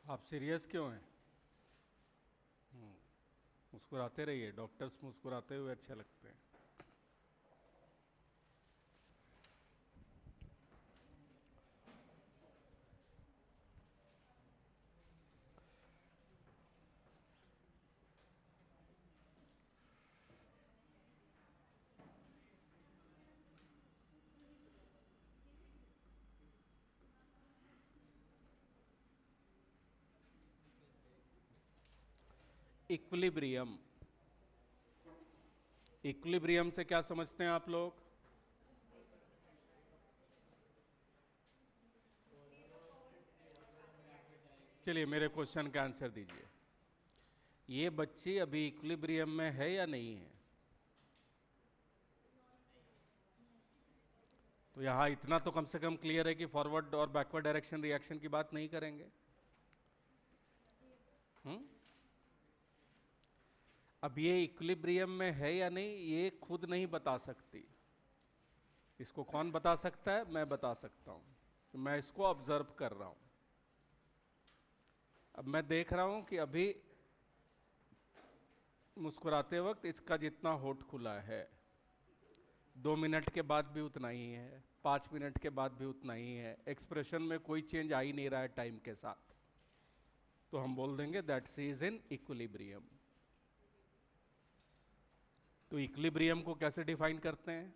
आप सीरियस क्यों हैं? मुस्कुराते रहिए, डॉक्टर्स मुस्कुराते हुए अच्छे लगते हैं। इक्विलिब्रियम, इक्विलिब्रियम से क्या समझते हैं आप लोग? चलिए मेरे क्वेश्चन का आंसर दीजिए। ये बच्ची अभी इक्विलिब्रियम में है या नहीं है? तो यहां इतना तो कम से कम क्लियर है कि फॉरवर्ड और बैकवर्ड डायरेक्शन रिएक्शन की बात नहीं करेंगे। अब ये इक्विलिब्रियम में है या नहीं ये खुद नहीं बता सकती। इसको कौन बता सकता है? मैं बता सकता हूं। मैं इसको ऑब्जर्व कर रहा हूं। अब मैं देख रहा हूं कि अभी मुस्कुराते वक्त इसका जितना होठ खुला है, 2 मिनट के बाद भी उतना ही है, 5 मिनट के बाद भी उतना ही है। एक्सप्रेशन में कोई चेंज आ ही नहीं रहा है टाइम के साथ। तो हम बोल देंगे that C is in equilibrium. तो इक्विलिब्रियम को कैसे डिफाइन करते हैं?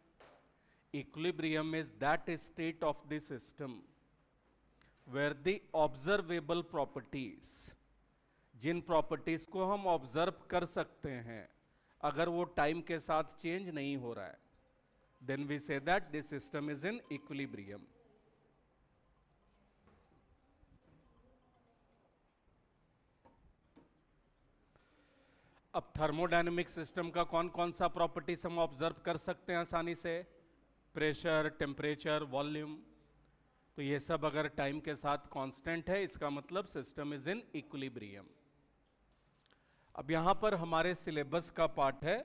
Equilibrium is that state of the system where the observable properties, जिन प्रॉपर्टीज को हम ऑब्जर्व कर सकते हैं, अगर वो टाइम के साथ चेंज नहीं हो रहा है, then we say that this system is in equilibrium. अब थर्मोडायनेमिक सिस्टम का कौन कौन सा प्रॉपर्टीज हम ऑब्जर्व कर सकते हैं आसानी से? Pressure, temperature, volume. तो ये सब अगर टाइम के साथ कांस्टेंट है, इसका मतलब सिस्टम इज इन इक्विलिब्रियम। अब यहां पर हमारे सिलेबस का पार्ट है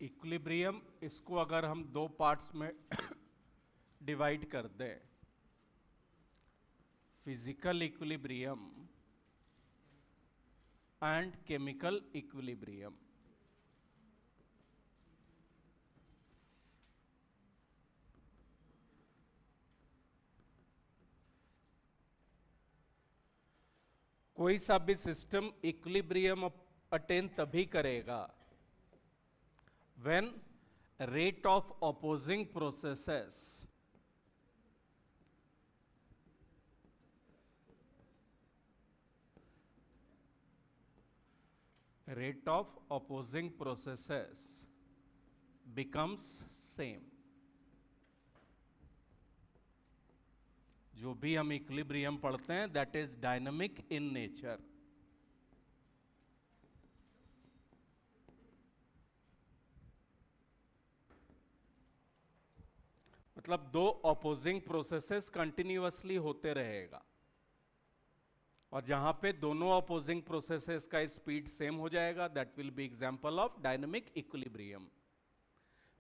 इक्विलिब्रियम। इसको अगर हम दो पार्ट्स में डिवाइड कर दें, physical equilibrium and chemical equilibrium. कोई सा भी सिस्टम इक्विलिब्रियम अटेन तभी करेगा when rate of opposing processes becomes same। जो भी हम इक्विलिब्रियम पढ़ते हैं that is dynamic in nature. मतलब दो ऑपोजिंग प्रोसेसेस कंटिन्यूअसली होते रहेगा, और जहां पे दोनों ऑपोजिंग प्रोसेसेस का स्पीड सेम हो जाएगा, that will be example of dynamic equilibrium.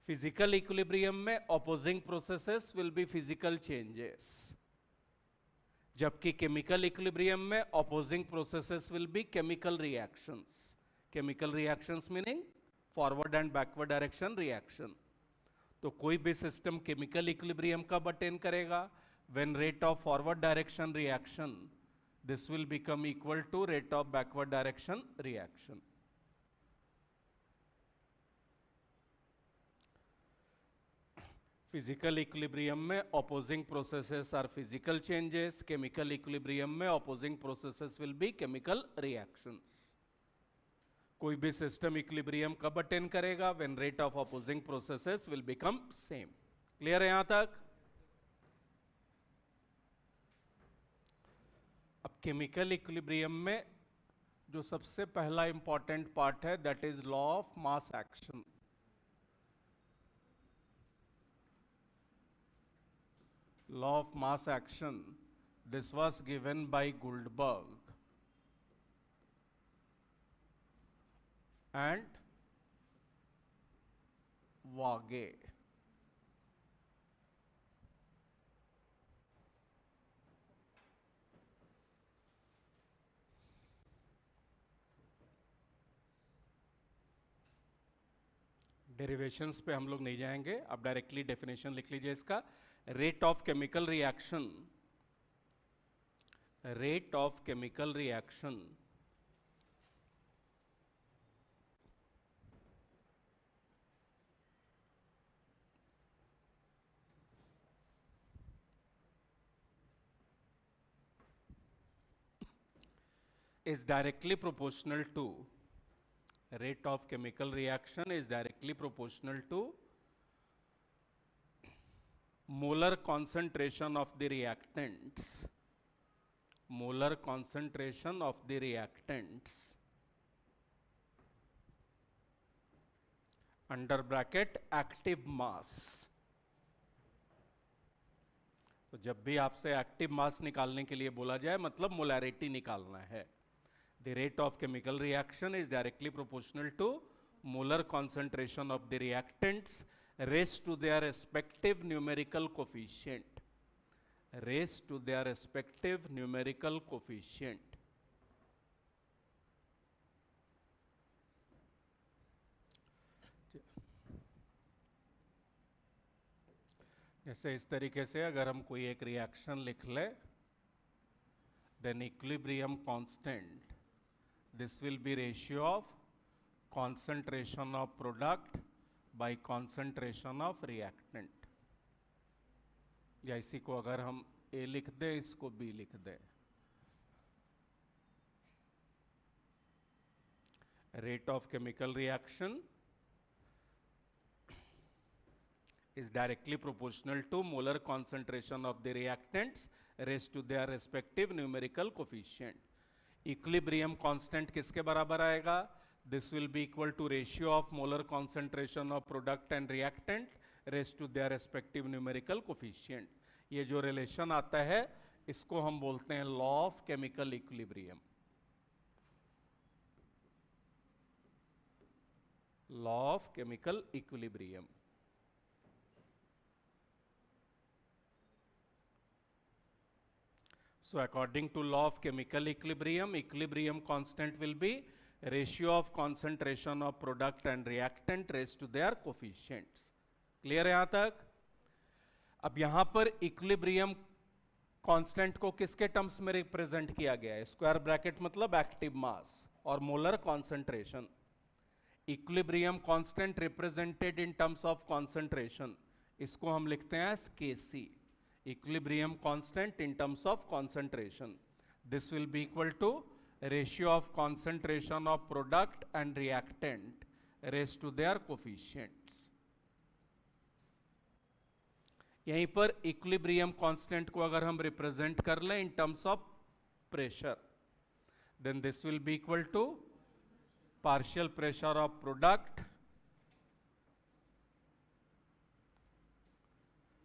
Physical equilibrium में opposing processes will be physical changes, जबकि केमिकल इक्विलिब्रियम में opposing processes will be chemical reactions. Chemical reactions meaning forward and backward direction reaction. तो कोई भी system chemical equilibrium कब attain करेगा? When rate of forward direction reaction this will become equal to rate of backward direction reaction. Physical equilibrium में opposing processes are physical changes, chemical equilibrium में opposing processes will be chemical reactions. कोई भी system equilibrium कब attain करेगा? When rate of opposing processes will become same. Clear है यहां तक? अब केमिकल इक्विलिब्रियम में जो सबसे पहला इंपॉर्टेंट पार्ट है that is law of mass action. Law of mass action, this was given by Guldberg and Waage। Derivations पे हम लोग नहीं जाएंगे, आप डायरेक्टली डेफिनेशन लिख लीजिए इसका। Rate of chemical reaction, rate of chemical reaction is directly proportional to, rate of chemical reaction is directly proportional to molar concentration of the reactants, molar concentration of the reactants under bracket active mass। तो जब भी आपसे active mass निकालने के लिए बोला जाए मतलब मोलैरिटी निकालना है। The rate of chemical reaction is directly proportional to molar concentration of the reactants raised to their respective numerical coefficient, raised to their respective numerical coefficient। जैसे इस तरीके से अगर हम कोई एक रिएक्शन लिख ले, then equilibrium constant, this will be ratio of concentration of product by concentration of reactant, या इसी को अगर हम A लिख दें, इसको B लिख दें। Rate of chemical reaction is directly proportional to molar concentration of the reactants raised to their respective numerical coefficient। Equilibrium constant किसके बराबर आएगा? This will be equal to ratio of molar concentration of product and reactant raised to their respective numerical coefficient. ये जो relation आता है इसको हम बोलते हैं law of chemical equilibrium, law of chemical equilibrium. So according to law of chemical equilibrium, equilibrium constant will be ratio of concentration of product and reactant raised to their coefficients। Clear है यहां तक? अब यहां पर equilibrium constant को किसके terms में represent किया गया है? स्क्वायर ब्रैकेट मतलब एक्टिव मास और molar concentration. Equilibrium constant represented in terms of concentration, इसको हम लिखते हैं as Kc, equilibrium constant in terms of concentration। This will be equal to ratio of concentration of product and reactant raised to their coefficients। यहीं पर equilibrium constant को अगर हम represent कर लें in terms of pressure, then this will be equal to partial pressure of product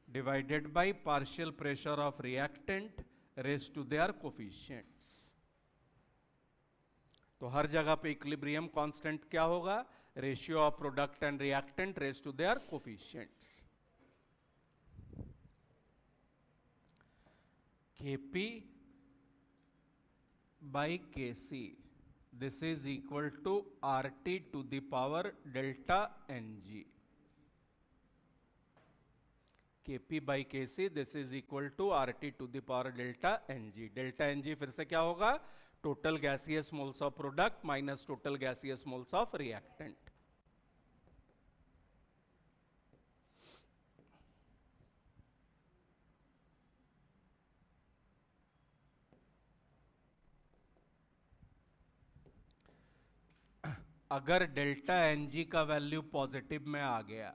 divided by partial pressure of reactant raised to their coefficients। तो हर जगह पे इक्विलिब्रियम कांस्टेंट क्या होगा? Ratio of product and reactant raised to their coefficients. Kp by Kc, this is equal to RT to the power delta Ng। Kp by Kc, this is equal to RT to the power delta Ng। Delta Ng फिर से क्या होगा? Total gaseous moles of product minus total gaseous moles of reactant. अगर delta Ng का value positive में आ गया,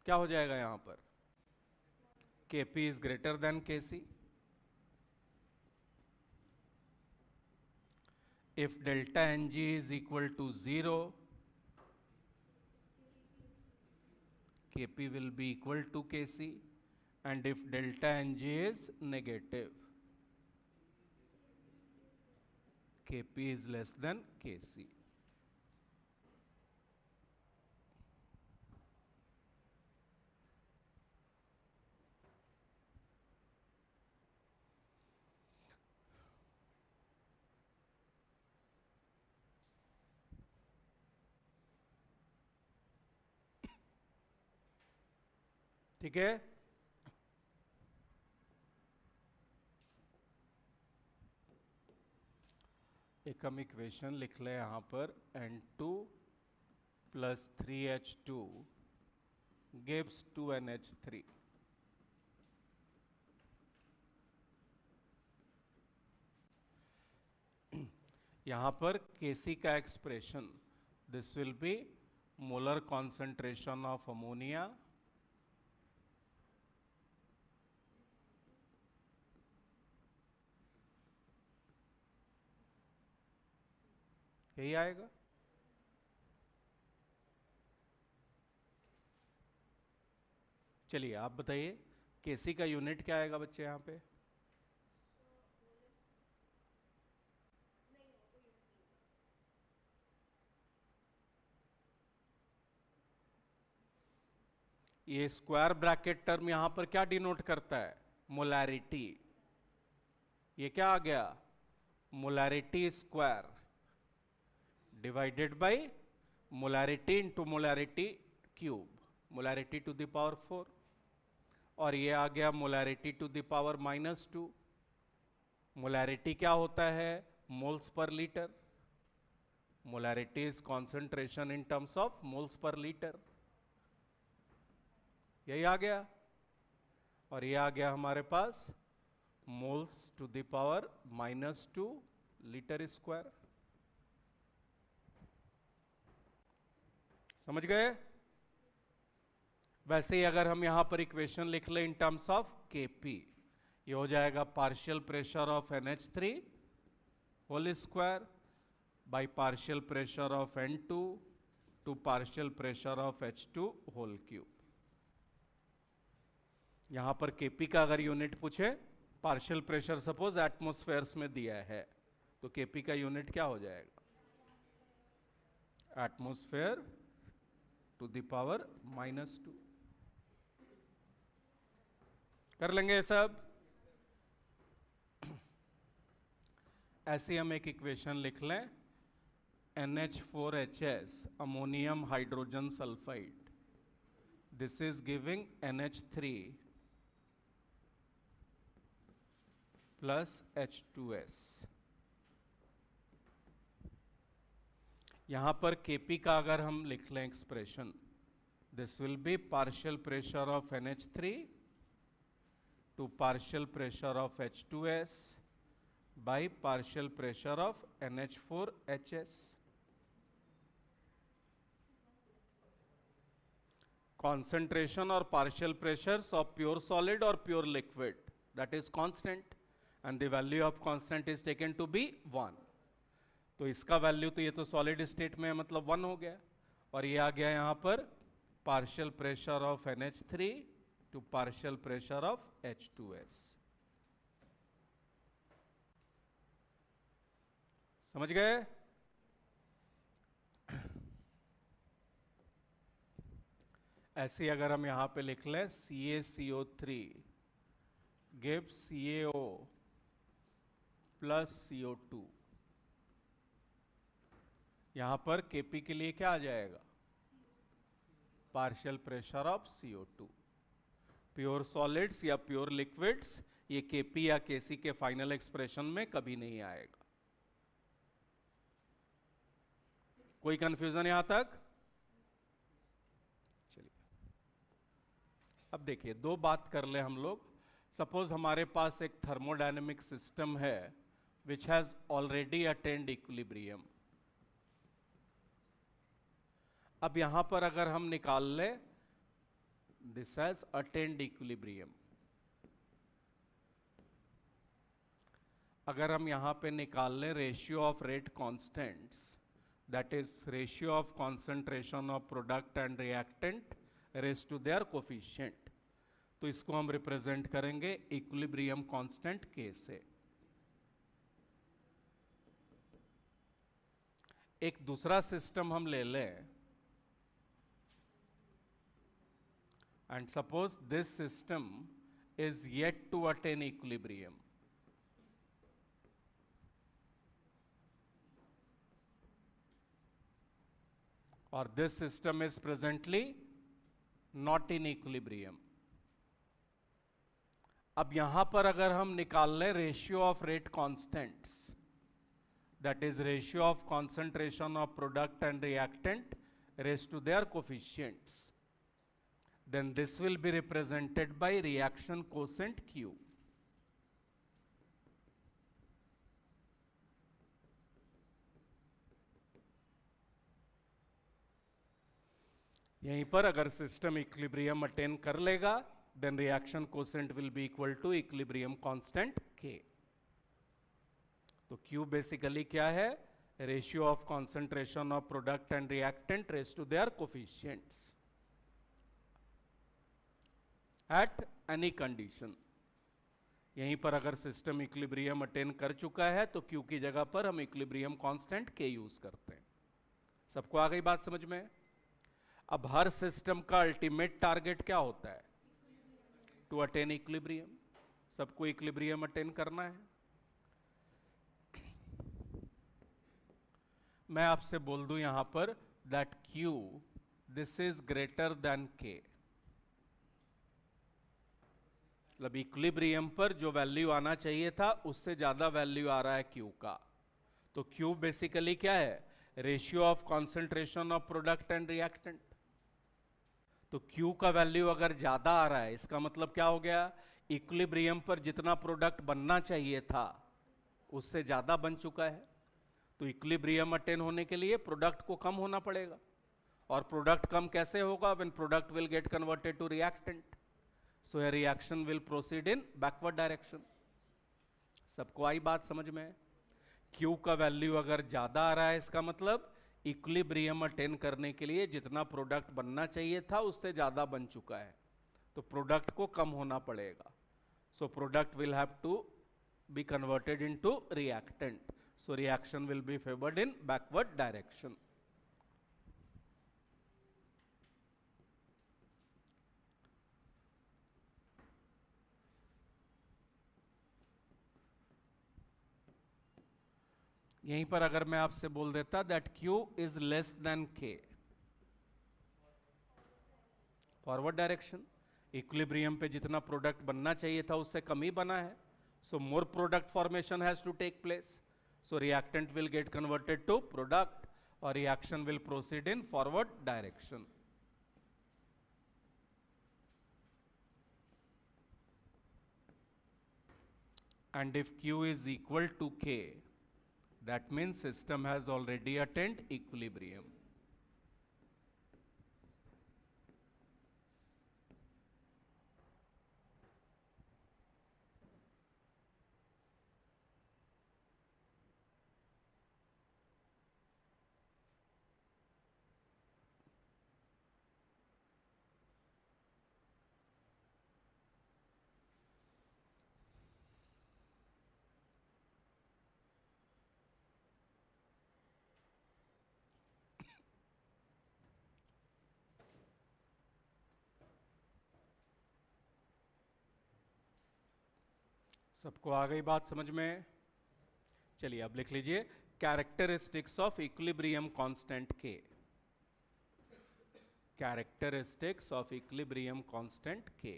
क्या हो जाएगा यहां पर? Kp is greater than Kc। If delta Ng is equal to 0, Kp will be equal to Kc, and if delta Ng is negative, Kp is less than Kc। ठीक है। एक हम इक्वेशन लिख लें यहां पर, N2 plus 3H2 gives 2NH3। यहां पर Kc का expression, this will B molar concentration of ammonia यही आएगा। चलिए आप बताइए Kc का यूनिट क्या आएगा बच्चे यहां पे? ये स्क्वायर ब्रैकेट टर्म यहां पर क्या डिनोट करता है? मोलैरिटी। ये क्या आ गया? Molarity square divided by molarity into molarity cube, molarity to the power 4, और ये आ गया molarity to the power -2। Molarity क्या होता है? Moles per litre. Molarity is concentration in terms of moles per litre. यही आ गया, और ये आ गया हमारे पास moles to the power -2 litre square. समझ गए? वैसे ही अगर हम यहां पर इक्वेशन लिख लें इन टर्म्स ऑफ Kp, ये हो जाएगा partial pressure of NH3 whole square by partial pressure of N2 to partial pressure of H2 whole cube. यहां पर Kp का अगर यूनिट पूछे, पार्शियल प्रेशर सपोज एटमॉस्फेयर्स में दिया है, तो Kp का यूनिट क्या हो जाएगा? Atmosphere to the power -2। कर लेंगे सब? ऐसे हम एक इक्वेशन लिख लें, NH4HS ammonium hydrogen sulphide, this is giving NH3 plus H2S। यहां पर Kp का अगर हम लिख लें expression, this will be partial pressure of NH3 to partial pressure of H2S by partial pressure of NH4HS। concentration or partial pressures of pure solid or pure liquid, that is constant, and the value of constant is taken to be 1। तो इसका value तो ये तो solid state में मतलब 1 हो गया, और ये आ गया यहां पर partial pressure of NH3 to partial pressure of H2S। समझ गए? ऐसे अगर हम यहां पे लिख लें CaCO3 gives CaO plus CO2, यहां पर Kp के लिए क्या आ जाएगा? Partial pressure of CO2। Pure solids या प्योर लिक्विड्स, ये Kp या Kc के फाइनल एक्सप्रेशन में कभी नहीं आएगा। कोई कंफ्यूजन यहां तक? चलिए अब देखिए, दो बात कर ले हम लोग। सपोज हमारे पास एक थर्मोडायनेमिक सिस्टम है which has already attend equilibrium. अब यहां पर अगर हम निकाल ले दिस हैज अटेन्ड इक्विलिब्रियम, अगर हम यहां पे निकाल ले ratio of rate constants, that is ratio of concentration of product and reactant raise to their coefficient, तो इसको हम रिप्रेजेंट करेंगे इक्विलिब्रियम कांस्टेंट K से। एक दूसरा सिस्टम हम ले लें, and suppose this system is yet to attain equilibrium, or this system is presently not in equilibrium, अब यहां पर अगर हम निकाल लें ratio of rate constants, that is ratio of concentration of product and reactant raised to their coefficients, then this will be represented by reaction quotient Q. यहीं पर अगर सिस्टम इक्विलिब्रियम अटेन कर लेगा then reaction quotient will be equal to equilibrium constant K. तो Q basically क्या है? Ratio of concentration of product and reactant raise to their coefficients at any condition. यहीं पर अगर सिस्टम इक्विलिब्रियम अटेन कर चुका है तो Q की जगह पर हम इक्विलिब्रियम कांस्टेंट K यूज करते हैं. सबको आ गई बात समझ में? अब हर सिस्टम का अल्टीमेट टारगेट क्या होता है? To attain equilibrium. सबको इक्विलिब्रियम अटेन करना है. मैं आपसे बोल दूं यहां पर that Q this is greater than K. मतलब इक्विलिब्रियम पर जो वैल्यू आना चाहिए था उससे ज्यादा वैल्यू आ रहा है Q का. तो Q बेसिकली क्या है? Ratio of concentration of product and reactant. तो Q का वैल्यू अगर ज्यादा आ रहा है इसका मतलब क्या हो गया? इक्विलिब्रियम पर जितना प्रोडक्ट बनना चाहिए था उससे ज्यादा बन चुका है. तो इक्विलिब्रियम अटेन होने के लिए प्रोडक्ट को कम होना पड़ेगा. और प्रोडक्ट कम कैसे होगा? When product will get converted to reactant, so a reaction will proceed in backward direction. सबको आई बात समझ में? Q का वैल्यू अगर ज्यादा आ रहा है इसका मतलब इक्विलिब्रियम अटेन करने के लिए जितना प्रोडक्ट बनना चाहिए था उससे ज्यादा बन चुका है. तो प्रोडक्ट को कम होना पड़ेगा. So product will have to be converted into reactant. So reaction will be favored in backward direction. यहीं पर अगर मैं आपसे बोल देता that Q is less than K, forward direction. Equilibrium पे जितना प्रोडक्ट बनना चाहिए था उससे कम ही बना है. So more product formation has to take place. So reactant will get converted to product or reaction will proceed in forward direction. And if Q is equal to K, that means system has already attained equilibrium. सबको आ गई बात समझ में? चलिए अब लिख लीजिए characteristics of equilibrium constant K. Characteristics of equilibrium constant K.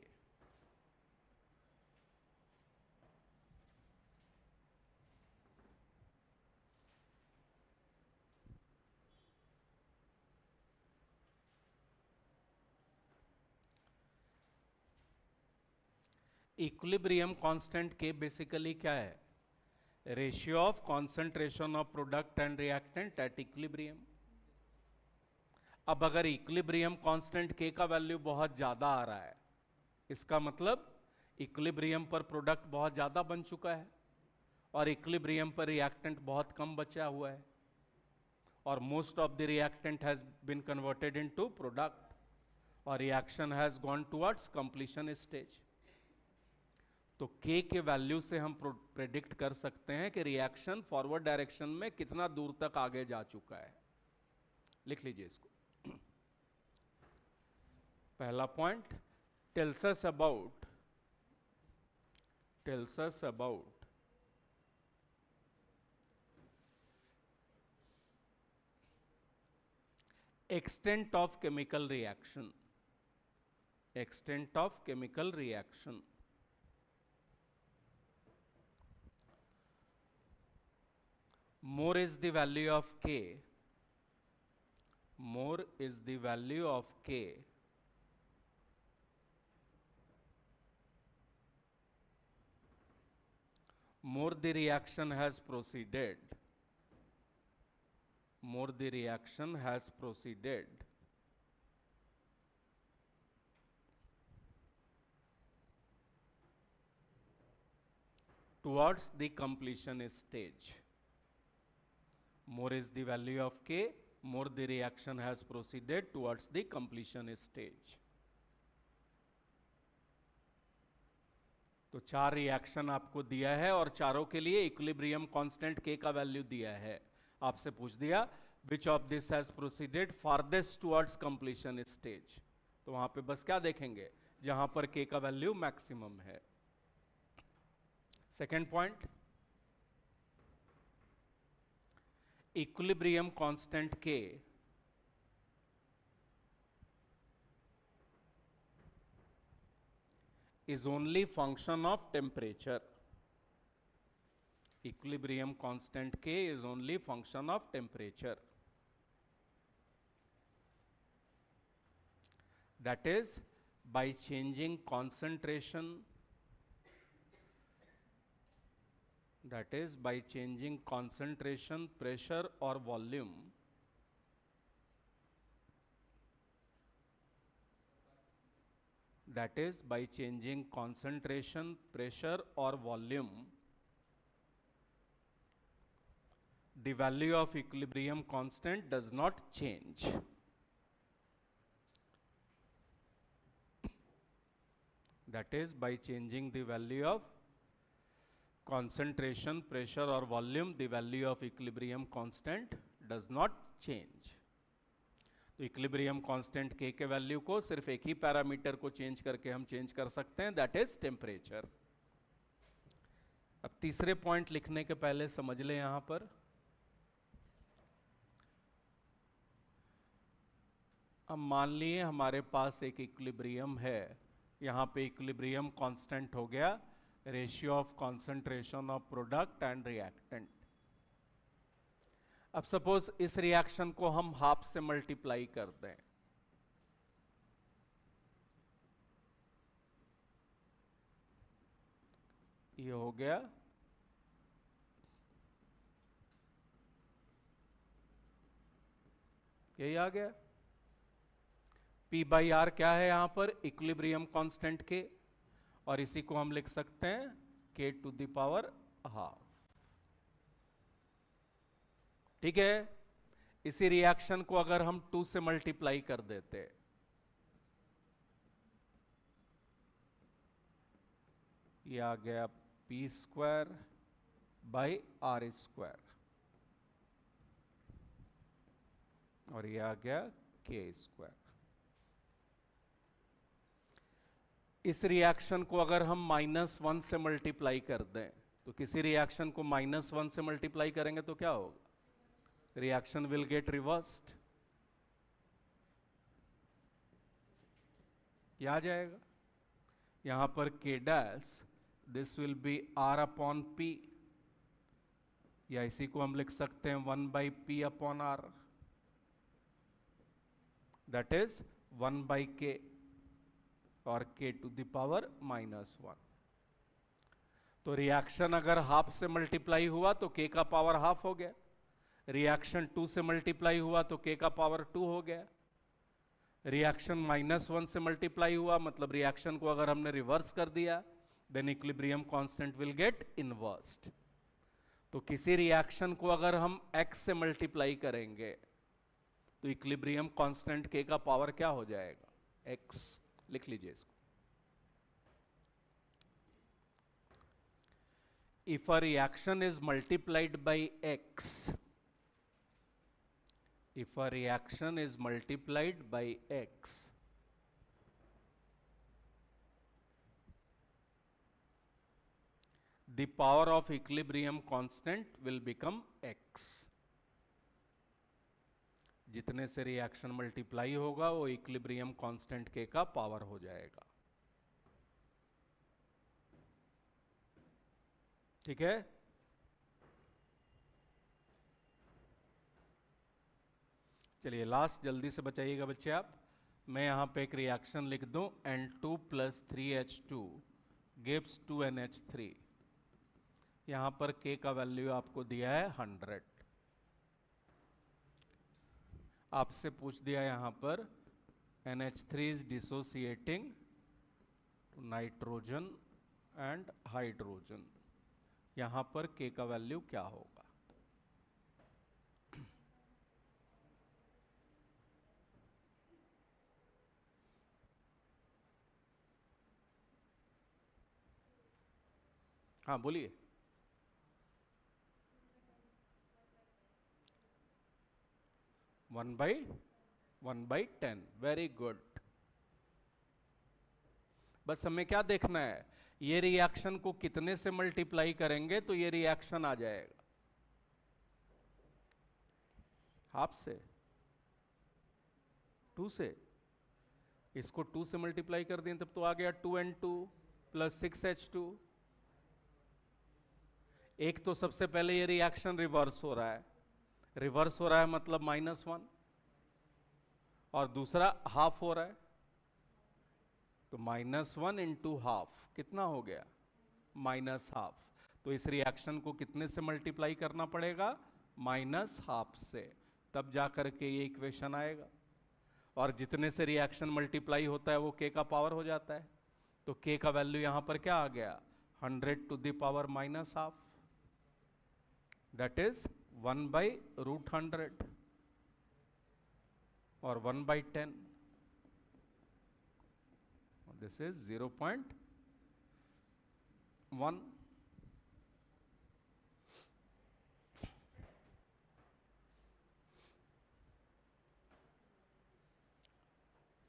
Equilibrium constant K basically क्या है? Ratio of concentration of product and reactant at equilibrium. अब अगर इक्विलिब्रियम कांस्टेंट K का वैल्यू बहुत ज्यादा आ रहा है इसका मतलब इक्विलिब्रियम पर प्रोडक्ट बहुत ज्यादा बन चुका है और इक्विलिब्रियम पर रिएक्टेंट बहुत कम बचा हुआ है और most of the reactant has been converted into product और reaction has gone towards completion stage. तो K के वैल्यू से हम प्रेडिक्ट कर सकते हैं कि रिएक्शन फॉरवर्ड डायरेक्शन में कितना दूर तक आगे जा चुका है. लिख लीजिए इसको. पहला point tells us about extent of chemical reaction. more is the value of k, more is the value of k, more the reaction has proceeded, more the reaction has proceeded, towards the completion stage. More is the value of k, more the reaction has proceeded towards the completion stage. तो 4 reaction आपको दिया है और चारों के लिए equilibrium constant k का value दिया है. आपसे पूछ दिया which of this has proceeded farthest towards completion stage, तो वहां पे बस क्या देखेंगे, जहां पर k का वैल्यू मैक्सिमम है. Second point, equilibrium constant k is only function of temperature. Equilibrium constant k is only function of temperature. That is, by changing concentration, that is by changing concentration, pressure or volume, that is by changing concentration, pressure or volume, the value of equilibrium constant does not change. That is by changing the value of concentration, pressure or volume, the value of equilibrium constant does not change. तो equilibrium constant k के value को सिर्फ एक ही parameter को change करके हम change कर सकते हैं, दैट इज टेम्परेचर. अब तीसरे पॉइंट लिखने के पहले समझ लें, यहां पर अब मान लिए हमारे पास एक इक्विलिब्रियम है, यहां पे इक्विलिब्रियम कांस्टेंट हो गया ratio of concentration of product and reactant. अब सपोज इस रिएक्शन को हम हाफ से मल्टीप्लाई कर दें, ये हो गया यही आ गया. P बाई आर क्या है यहां पर, इक्विलिब्रियम कांस्टेंट के, और इसी को हम लिख सकते हैं k to the power half. ठीक है. इसी रिएक्शन को अगर हम 2 से मल्टीप्लाई कर देते, ये आ गया p square by R square, और ये आ गया k स्क्वायर. इस रिएक्शन को अगर हम -1 से मल्टीप्लाई कर दें, तो किसी रिएक्शन को -1 से मल्टीप्लाई करेंगे तो क्या होगा, reaction will get reversed. क्या आ जाएगा यहां पर k dash, this will B r upon p, या इसी को हम लिख सकते हैं 1 by p upon r, that is 1 by k और k टू द पावर -1. तो रिएक्शन अगर हाफ से मल्टीप्लाई हुआ तो k का पावर हाफ हो गया, रिएक्शन 2 से मल्टीप्लाई हुआ तो k का पावर 2 हो गया, रिएक्शन -1 से मल्टीप्लाई हुआ मतलब रिएक्शन को अगर हमने रिवर्स कर दिया, then equilibrium constant will get inversed. तो किसी रिएक्शन को अगर हम x से मल्टीप्लाई करेंगे तो इक्विलिब्रियम कांस्टेंट k का पावर क्या हो जाएगा, x. लिख लीजिए इसको. If a reaction is multiplied by x, if a reaction is multiplied by x, the power of equilibrium constant will become x. जितने से रिएक्शन मल्टीप्लाई होगा वो इक्विलिब्रियम कांस्टेंट k का पावर हो जाएगा. ठीक है. चलिए लास्ट जल्दी से बचाइएगा बच्चे आप। मैं यहाँ पे एक रिएक्शन लिख दूं, N2 + 3H2 गिव्स 2NH3। यहाँ पर K का वैल्यू आपको दिया है 100। आपसे पूछ दिया यहाँ पर NH3 is dissociating nitrogen and hydrogen. यहाँ पर K का वैल्यू क्या होगा? हाँ बोलिए। 1/10। Very good. बस हमें क्या देखना है, ये रिएक्शन को कितने से मल्टीप्लाई करेंगे तो ये रिएक्शन आ जाएगा? हाफ से, 2 से। इसको 2 से मल्टीप्लाई कर दें तब तो आ गया 2N2 + 6H2। एक तो सबसे पहले ये रिएक्शन रिवर्स हो रहा है, रिवर्स हो रहा है मतलब -1, और दूसरा हाफ हो रहा है, तो -1 × हाफ कितना हो गया? -½ तो इस रिएक्शन को कितने से मल्टीप्लाई करना पड़ेगा? -½ से, तब जाकर के ये इक्वेशन आएगा। और जितने से रिएक्शन मल्टीप्लाई होता है वो K का पावर हो जाता है, तो K का वैल्यू यहां पर क्या आ गया? 100⁻⁻², दैट इज 1/√100 और 1/10। This is 0.1।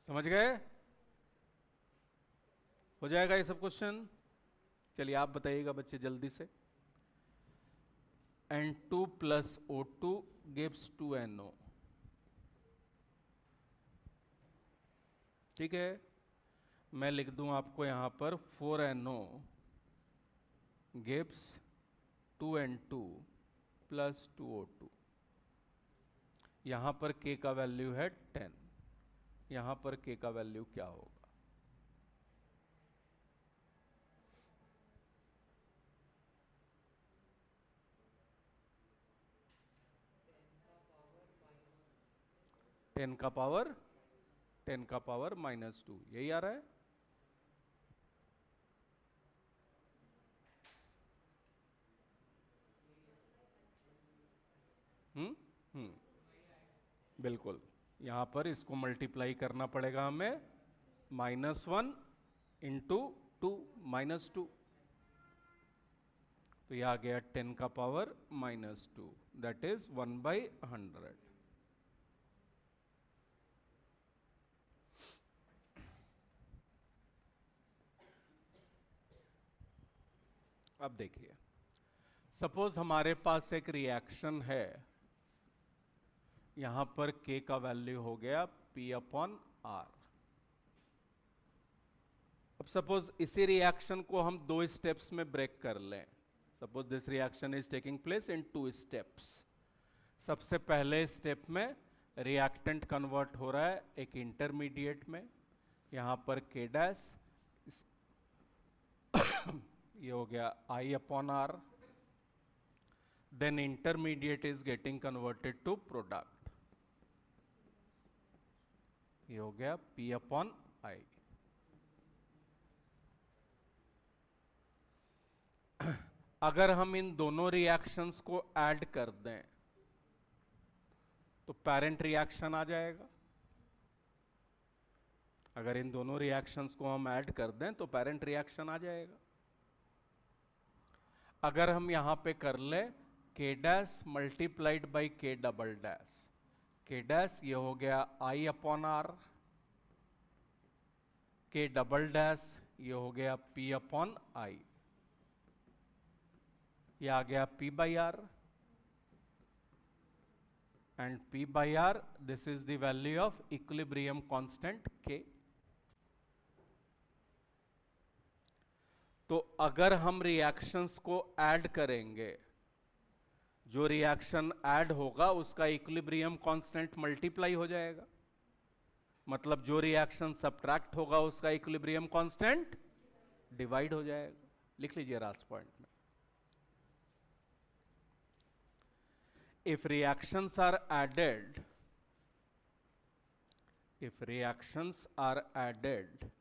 समझ गए? हो जाएगा ये सब क्वेश्चन? चलिए आप बताइएगा बच्चे जल्दी से। N2 + O2 gives 2NO। ठीक है, मैं लिख दूं आपको यहां पर 4NO gives 2N2 + 2O2। यहां पर K का वैल्यू है 10। यहां पर K का वैल्यू क्या होगा? टेन का पावर -2, यही आ रहा है। बिल्कुल, यहां पर इसको मल्टीप्लाई करना पड़ेगा हमें, -1 × 2 -2, तो यह आ गया 10 का पावर -2, दैट इज 1/100। अब देखिए, सपोज हमारे पास एक रिएक्शन है, यहां पर K का वैल्यू हो गया P/R। अब सपोज इसी रिएक्शन को हम 2 स्टेप्स में ब्रेक कर लें। Suppose this reaction is taking place in 2 steps. सबसे पहले स्टेप में रिएक्टेंट कन्वर्ट हो रहा है एक इंटरमीडिएट में, यहां पर K डैश ये हो गया I/R। Then intermediate is getting converted to product, ये हो गया P/I। अगर हम इन दोनों रिएक्शंस को ऐड कर दें तो पेरेंट रिएक्शन आ जाएगा। अगर इन दोनों रिएक्शंस को हम ऐड कर दें तो पेरेंट रिएक्शन आ जाएगा। अगर हम यहां पे कर ले K dash multiplied by K double dash, K dash ये हो गया I/R, K डबल डैश ये हो गया P/I, ये आ गया P/R, and P/R this is the value of equilibrium constant K। तो अगर हम रिएक्शंस को ऐड करेंगे, जो रिएक्शन ऐड होगा उसका इक्विलिब्रियम कांस्टेंट मल्टीप्लाई हो जाएगा, मतलब जो रिएक्शन सब्ट्रैक्ट होगा उसका इक्विलिब्रियम कांस्टेंट डिवाइड हो जाएगा। लिख लीजिए लास्ट पॉइंट में, if reactions are added, if reactions are added,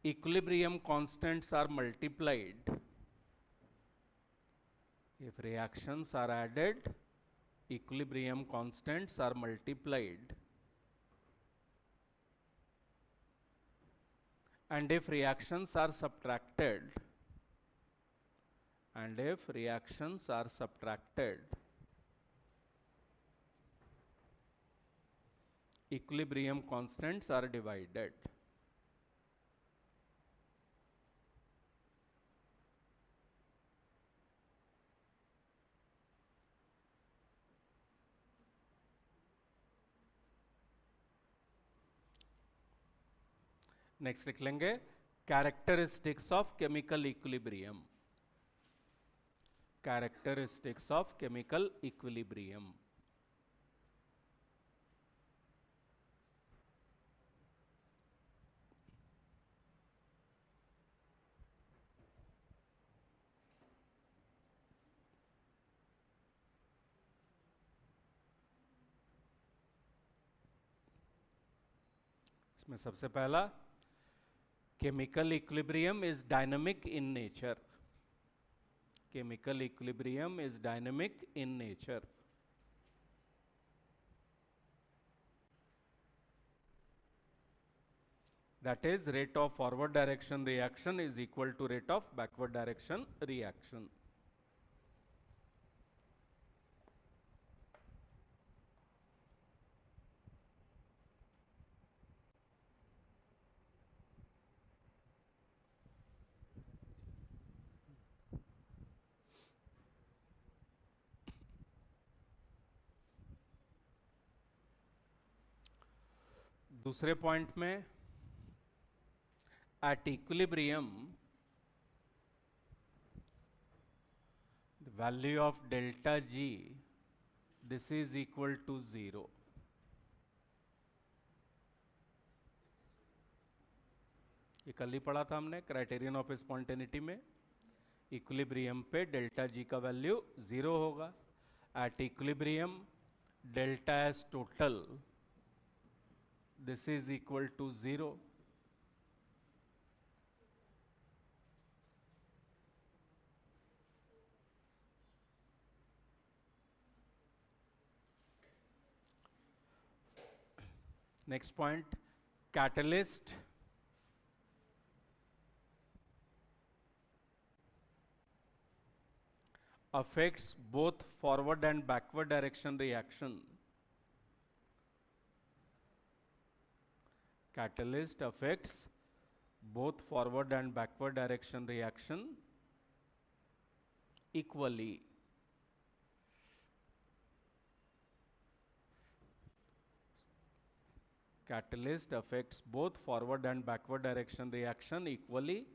equilibrium constants are multiplied, if reactions are added, equilibrium constants are multiplied, and if reactions are subtracted, and if reactions are subtracted, equilibrium constants are divided. Next लिख लेंगे characteristics of chemical equilibrium, characteristics of chemical equilibrium. इसमें सबसे पहला, chemical equilibrium is dynamic in nature, chemical equilibrium is dynamic in nature, that is rate of forward direction reaction is equal to rate of backward direction reaction. दूसरे point में, at equilibrium the value of delta G, this is equal to 0. ये कल ही पढ़ा था हमने criterion of spontaneity में, equilibrium पे delta G का वैल्यू 0 होगा। At equilibrium delta S total this is equal to 0। Next point, catalyst affects both forward and backward direction reaction. Catalyst affects both forward and backward direction reaction equally. Catalyst affects both forward and backward direction reaction equally.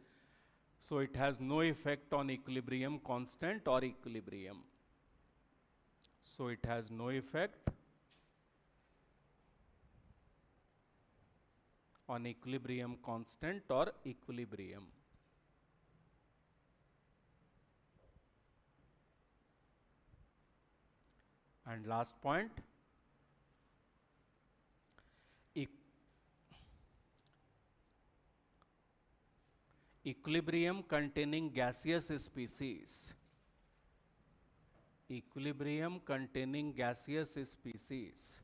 So it has no effect on equilibrium constant or equilibrium. So it has no effect on equilibrium constant or equilibrium. And last point, equilibrium containing gaseous species, equilibrium containing gaseous species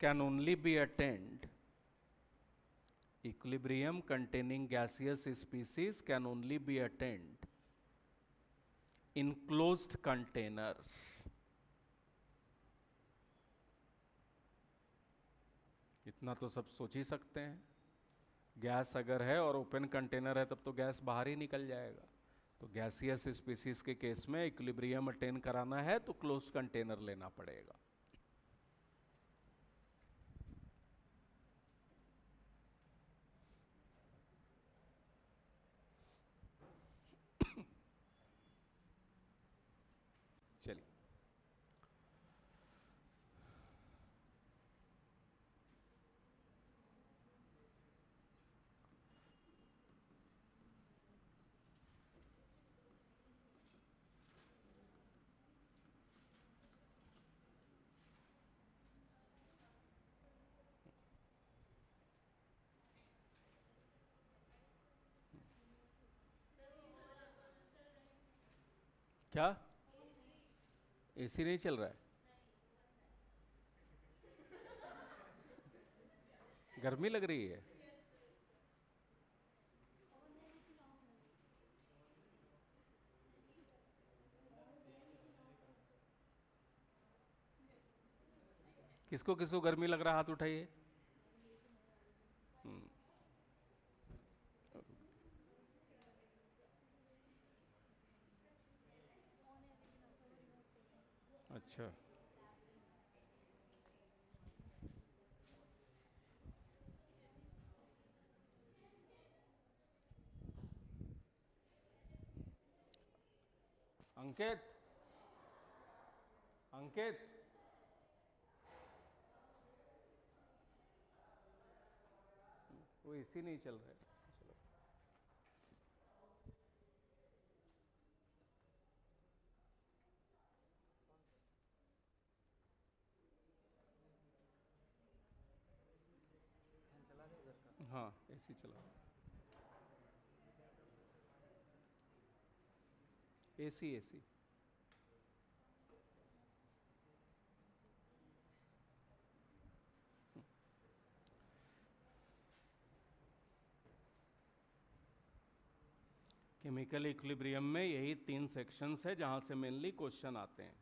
can only be attained, equilibrium containing gaseous species can only be attained in closed containers. इतना तो सब सोच ही सकते हैं, gas अगर है और open container है तब तो गैस बाहर ही निकल जाएगा। तो गैसियस स्पीसीज के केस में इक्विलिब्रियम अटेन कराना है तो क्लोज कंटेनर लेना पड़ेगा। क्या एसी नहीं चल रहा है? गर्मी लग रही है? किसको किसको गर्मी लग रहा है, हाथ उठाइए। अच्छा, अंकित, अंकित, वो एसी नहीं चल रहा है। चलो। हाँ, एसी चला। AC AC. केमिकल इक्विलिब्रियम में यही 3 सेक्शंस है जहां से मेनली क्वेश्चन आते हैं।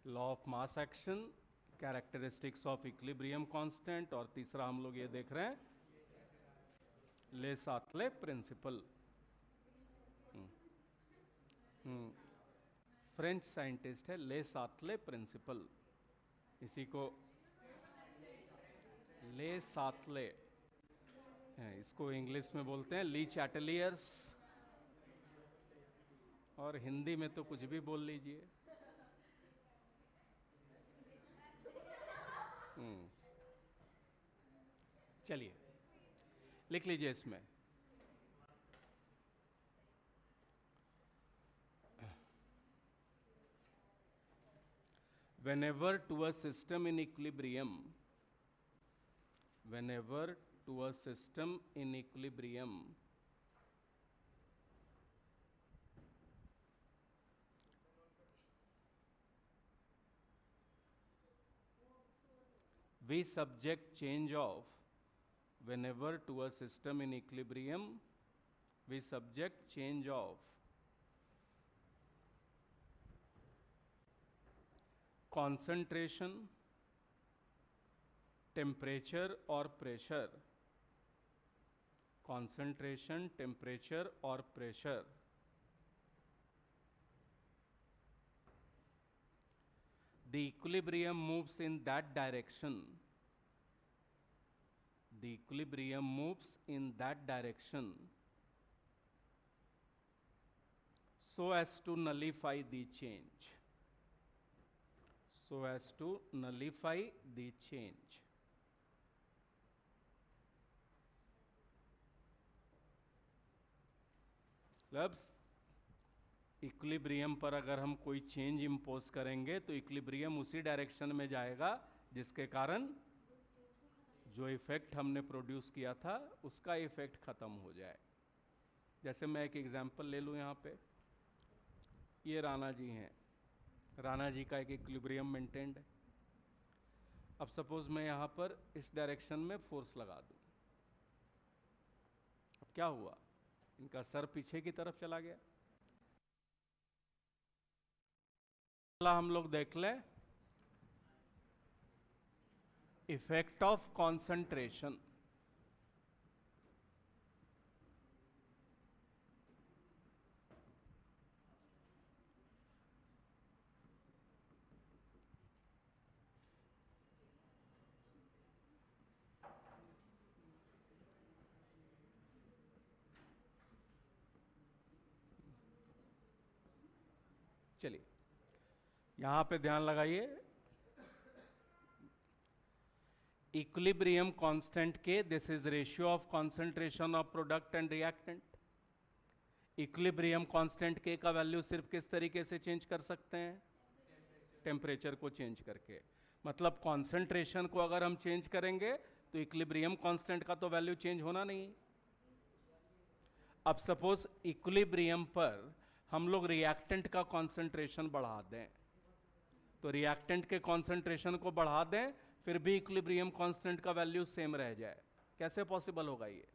Law of mass action, characteristics of equilibrium constant, और तीसरा हम लोग ये देख रहे हैं ले सातले प्रिंसिपल। फ्रेंच साइंटिस्ट है ले सातले प्रिंसिपल, इसी को ले सातले, इसको इंग्लिश में बोलते हैं ली चैटलियर्स, और हिंदी में तो कुछ भी बोल लीजिए। चलिए लिख लीजिए इसमें, whenever to a system in equilibrium, whenever to a system in equilibrium, we subject change of, whenever to a system in equilibrium, we subject change of concentration, temperature or pressure, concentration, temperature or pressure, the equilibrium moves in that direction, the equilibrium moves in that direction so as to nullify the change, so as to nullify the change. मतलब equilibrium पर अगर हम कोई change impose करेंगे तो equilibrium उसी direction में जाएगा जिसके कारण जो इफेक्ट हमने प्रोड्यूस किया था उसका इफेक्ट खत्म हो जाए। जैसे मैं एक एग्जांपल ले लूँ, यहाँ पे ये राणा जी हैं, राणा जी का एक इक्विलिब्रियम मेंटेन्ड है। अब सपोज मैं यहाँ पर इस डायरेक्शन में फोर्स लगा दूँ, अब क्या हुआ, इनका सर पीछे की तरफ चला गया। हम लोग देख लें इफेक्ट ऑफ कॉन्सेंट्रेशन। चलिए यहां पे ध्यान लगाइए, इक्विलिब्रियम कांस्टेंट के this is ratio of concentration of product and reactant. Equilibrium constant के का वैल्यू सिर्फ किस तरीके से चेंज कर सकते हैं, टेम्परेचर को चेंज करके। मतलब कंसंट्रेशन को अगर हम चेंज करेंगे तो इक्विलिब्रियम कांस्टेंट का तो वैल्यू चेंज होना नहीं। अब सपोज इक्विलिब्रियम पर हम लोग रिएक्टेंट का कॉन्सेंट्रेशन बढ़ा दें, तो रिएक्टेंट के कॉन्सेंट्रेशन को बढ़ा दें फिर भी इक्विलिब्रियम कांस्टेंट का वैल्यू सेम रह जाए, कैसे पॉसिबल होगा ये?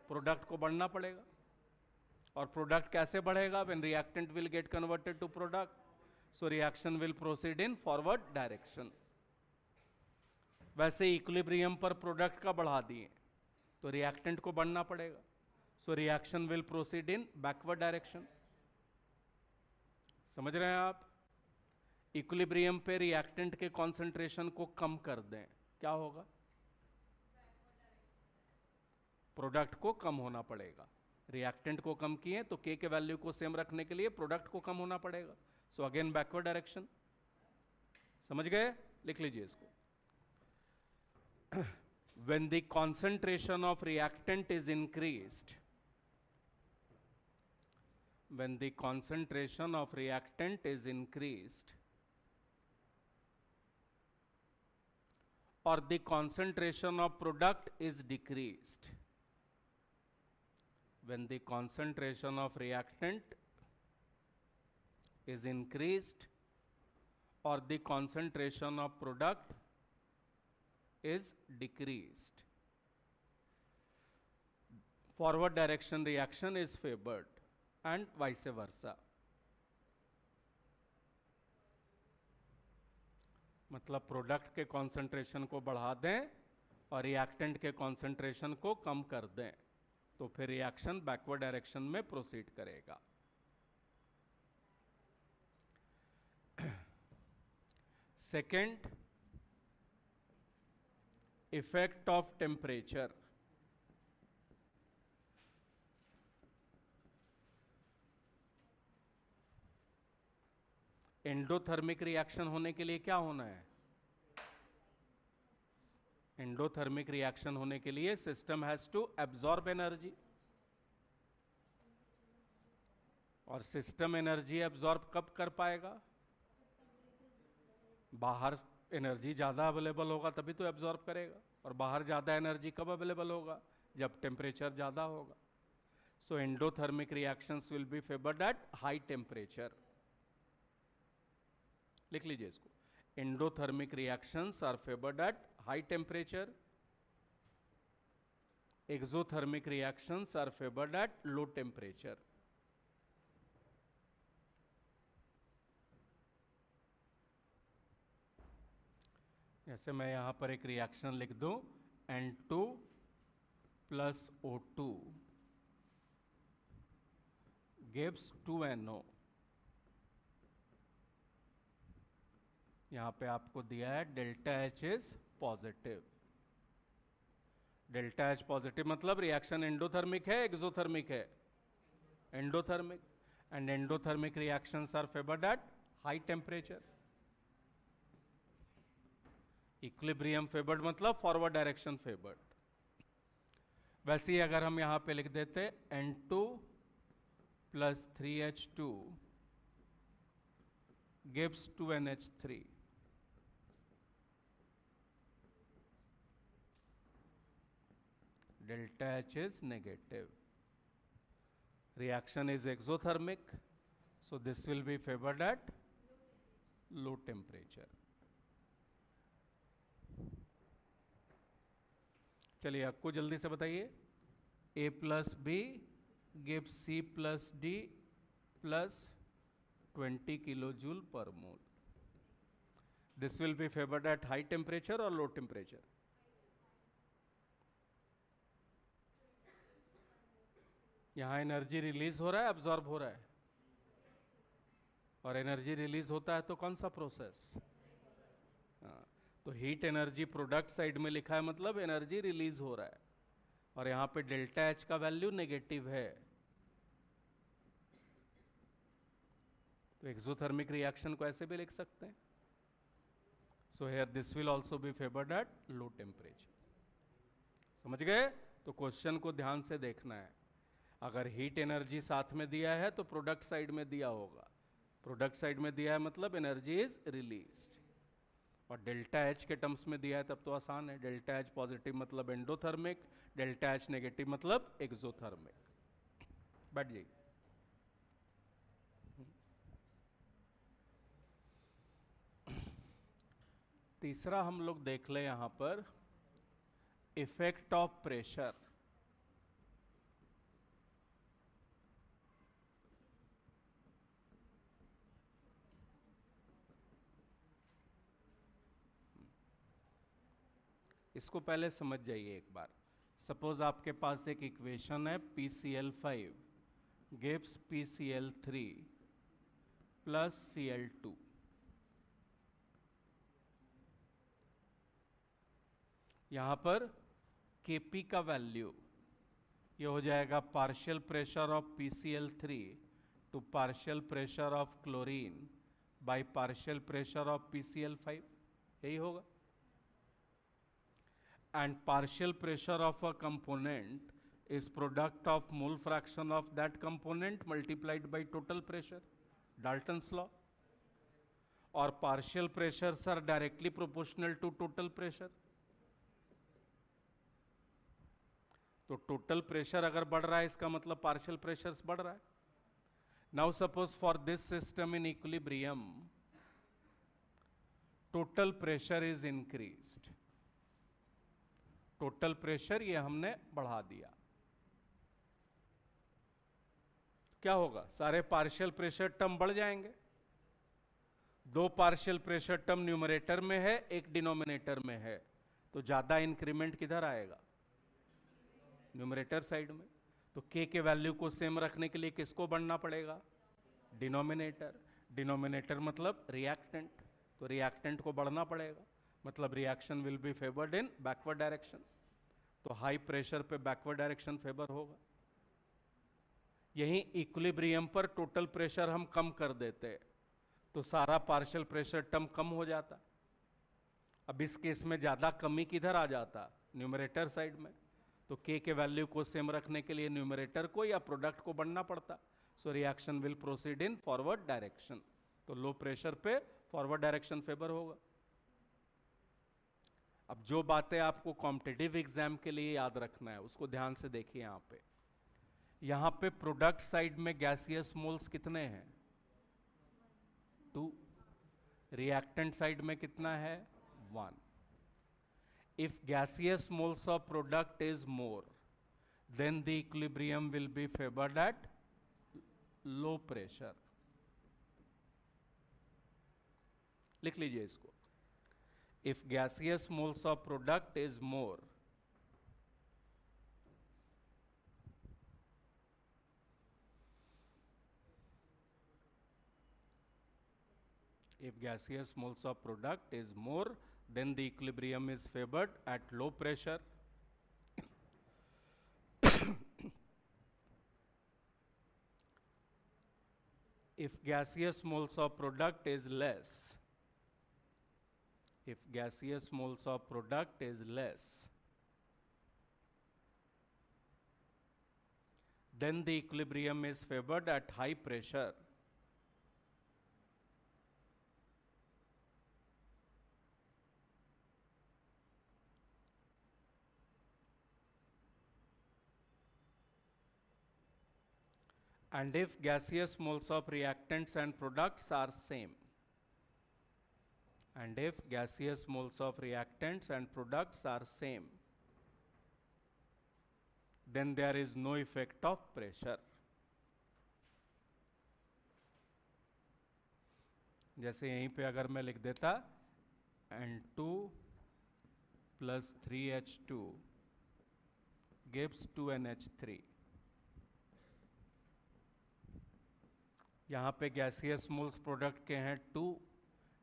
प्रोडक्ट को बढ़ना पड़ेगा। और प्रोडक्ट कैसे बढ़ेगा? When reactant will get converted to product, so reaction will proceed in forward direction. वैसे इक्विलिब्रियम पर प्रोडक्ट का बढ़ा दिए तो रिएक्टेंट को बढ़ना पड़ेगा, so reaction will proceed in backward direction. समझ रहे हैं आप? इक्विलिब्रियम पे रिएक्टेंट के कॉन्सेंट्रेशन को कम कर दें, क्या होगा? प्रोडक्ट को कम होना पड़ेगा। रिएक्टेंट को कम किए तो के वैल्यू को सेम रखने के लिए प्रोडक्ट को कम होना पड़ेगा, सो अगेन बैकवर्ड डायरेक्शन। समझ गए? लिख लीजिए इसको। When the concentration of reactant is increased, when the concentration of reactant is increased or the concentration of product is decreased, when the concentration of reactant is increased or the concentration of product is decreased, forward direction reaction is favored and vice versa. मतलब product के concentration को बढ़ा दें और reactant के concentration को कम कर दें तो फिर रिएक्शन बैकवर्ड डायरेक्शन में प्रोसीड करेगा। Second, effect of temperature. Endothermic reaction होने के लिए क्या होना है? एंडोथर्मिक रिएक्शन होने के लिए system has to absorb energy, और सिस्टम एनर्जी एब्जॉर्ब कब कर पाएगा? बाहर एनर्जी ज्यादा अवेलेबल होगा तभी तो एब्जॉर्ब करेगा, और बाहर ज्यादा एनर्जी कब अवेलेबल होगा? जब टेम्परेचर ज्यादा होगा। So endothermic reactions will be favoured at high temperature. लिख लीजिए इसको। Endothermic reactions are favoured at high temperature, exothermic reactions are favoured at low temperature. जैसे मैं यहां पर एक रिएक्शन लिख दूं, N2 plus O2 gives 2NO। यहां पे आपको दिया है delta H is positive. Delta H positive मतलब रिएक्शन एंडोथर्मिक है एक्सोथर्मिक है? Endothermic. And endothermic reactions are favoured at high temperature. Equilibrium favoured मतलब फॉरवर्ड डायरेक्शन फेवर्ड। वैसे ही अगर हम यहां पे लिख देते N2 plus 3H2 gives 2NH3, delta H is negative, reaction is exothermic, so this will be favored at low temperature। चलिए आपको जल्दी से बताइए। A plus B give C plus D plus 20 kilo joule per mole. This will be favoured at high temperature और low temperature? यहां energy release हो रहा है, एब्जॉर्ब हो रहा है? और एनर्जी रिलीज होता है तो कौन सा प्रोसेस? तो हीट एनर्जी प्रोडक्ट साइड में लिखा है मतलब एनर्जी रिलीज हो रहा है, और यहां पे डेल्टा एच का वैल्यू नेगेटिव है, तो एक्सोथर्मिक रिएक्शन को ऐसे भी लिख सकते हैं। So here this will also be favoured at low temperature. समझ गए? तो क्वेश्चन को ध्यान से देखना है। अगर हीट एनर्जी साथ में दिया है तो प्रोडक्ट साइड में दिया होगा, प्रोडक्ट साइड में दिया है मतलब एनर्जी इज रिलीज्ड, और डेल्टा एच के टर्म्स में दिया है तब तो आसान है। डेल्टा एच पॉजिटिव मतलब एंडोथर्मिक, डेल्टा एच नेगेटिव मतलब एक्सोथर्मिक। बैठ जाइए। तीसरा हम लोग देख ले यहां पर इफेक्ट ऑफ प्रेशर। इसको पहले समझ जाइए एक बार। सपोज आपके पास एक इक्वेशन है PCl5 gives PCl3 plus Cl2। यहां पर Kp का वैल्यू ये हो जाएगा partial pressure of PCl3 to partial pressure of chlorine by partial pressure of PCl5, यही होगा। And partial pressure of a component is product of mole fraction of that component multiplied by total pressure, Dalton's law. और partial pressures are directly proportional to total pressure. तो total pressure अगर बढ़ रहा है इसका मतलब पार्शियल प्रेशर्स बढ़ रहा है। Now suppose for this system in equilibrium total pressure is increased. Total pressure ये हमने बढ़ा दिया, क्या होगा? सारे पार्शियल प्रेशर टर्म बढ़ जाएंगे। दो पार्शियल प्रेशर टर्म न्यूमरेटर में है, एक डिनोमिनेटर में है, तो ज्यादा इंक्रीमेंट किधर आएगा? न्यूमरेटर साइड में। तो K के वैल्यू को सेम रखने के लिए किसको बढ़ना पड़ेगा? डिनोमिनेटर। डिनोमिनेटर मतलब रिएक्टेंट, तो रिएक्टेंट को बढ़ना पड़ेगा, मतलब reaction will be favoured in backward direction. तो हाई प्रेशर पे बैकवर्ड डायरेक्शन फेवर होगा। यहीं इक्विलिब्रियम पर टोटल प्रेशर हम कम कर देते तो सारा पार्शियल प्रेशर टर्म कम हो जाता। अब इस केस में ज्यादा कमी किधर आ जाता? न्यूमरेटर साइड में। तो K के वैल्यू को सेम रखने के लिए न्यूमरेटर को या प्रोडक्ट को बढ़ना पड़ता। सो reaction will proceed in forward direction. तो लो प्रेशर पे फॉरवर्ड डायरेक्शन फेवर होगा। अब जो बातें आपको कॉम्पिटिटिव एग्जाम के लिए याद रखना है उसको ध्यान से देखिए। यहां पे प्रोडक्ट साइड में गैसियस मोल्स कितने हैं? 2। रिएक्टेंट साइड में कितना है? 1। If gaseous moles of product is more, then the equilibrium will be favored at low pressure. लिख लीजिए इसको। If gaseous moles of product is more, if gaseous moles of product is more, then the equilibrium is favored at low pressure. If gaseous moles of product is less, if gaseous moles of product is less, then the equilibrium is favored at high pressure. And if gaseous moles of reactants and products are same, and if gaseous moles of reactants and products are same, then there is no effect of pressure. जैसे यहीं पे अगर मैं लिख देता N2 plus 3H2 gives 2NH3, यहाँ पे gaseous moles product के हैं 2,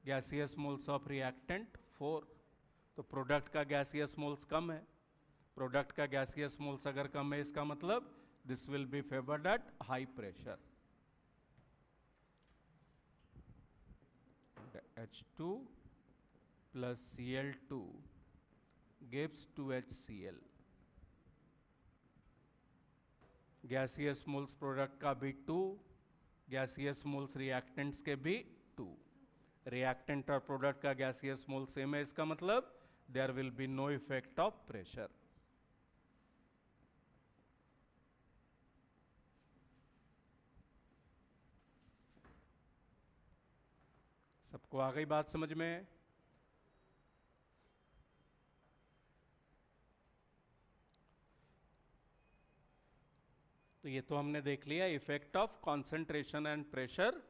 गैसियस मोल्स ऑफ रिएक्टेंट 4, तो प्रोडक्ट का गैसियस मोल्स कम है। प्रोडक्ट का गैसियस मोल्स अगर कम है इसका मतलब this will be favoured at high pressure. H2 plus Cl2 gives 2HCl। Gaseous moles product का भी 2, गैसियस मोल्स रिएक्टेंट्स के भी 2। रिएक्टेंट और प्रोडक्ट का गैसियस मोल सेम है, इसका मतलब there will be no effect of pressure. सबको आ गई बात समझ में? तो ये तो हमने देख लिया, effect of concentration and pressure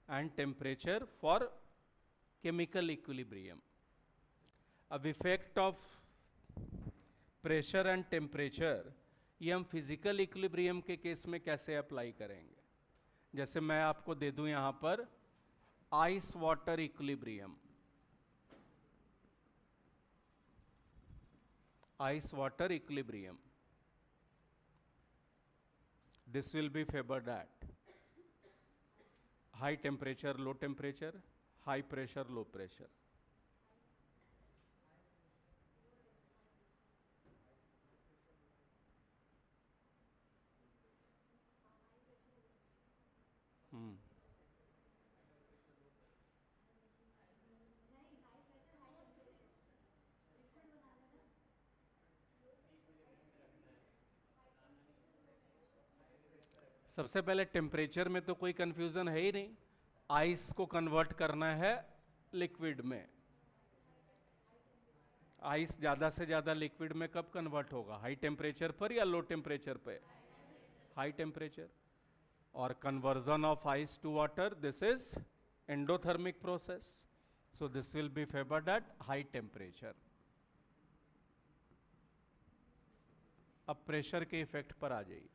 and temperature for chemical equilibrium. अब effect of pressure and temperature ये हम फिजिकल इक्विलिब्रियम के केस में कैसे अप्लाई करेंगे? जैसे मैं आपको दे दूं यहां पर ice water equilibrium, ice water equilibrium, this will be favored at high temperature, low temperature, high pressure, low pressure. सबसे पहले टेम्परेचर में तो कोई कंफ्यूजन है ही नहीं, आइस को कन्वर्ट करना है लिक्विड में। आइस ज्यादा से ज्यादा लिक्विड में कब कन्वर्ट होगा? हाई टेम्परेचर पर या लो टेम्परेचर पे? High temperature. और conversion of ice to water, this is endothermic process, so this will be favoured at high temperature. अब प्रेशर के इफेक्ट पर आ जाइए।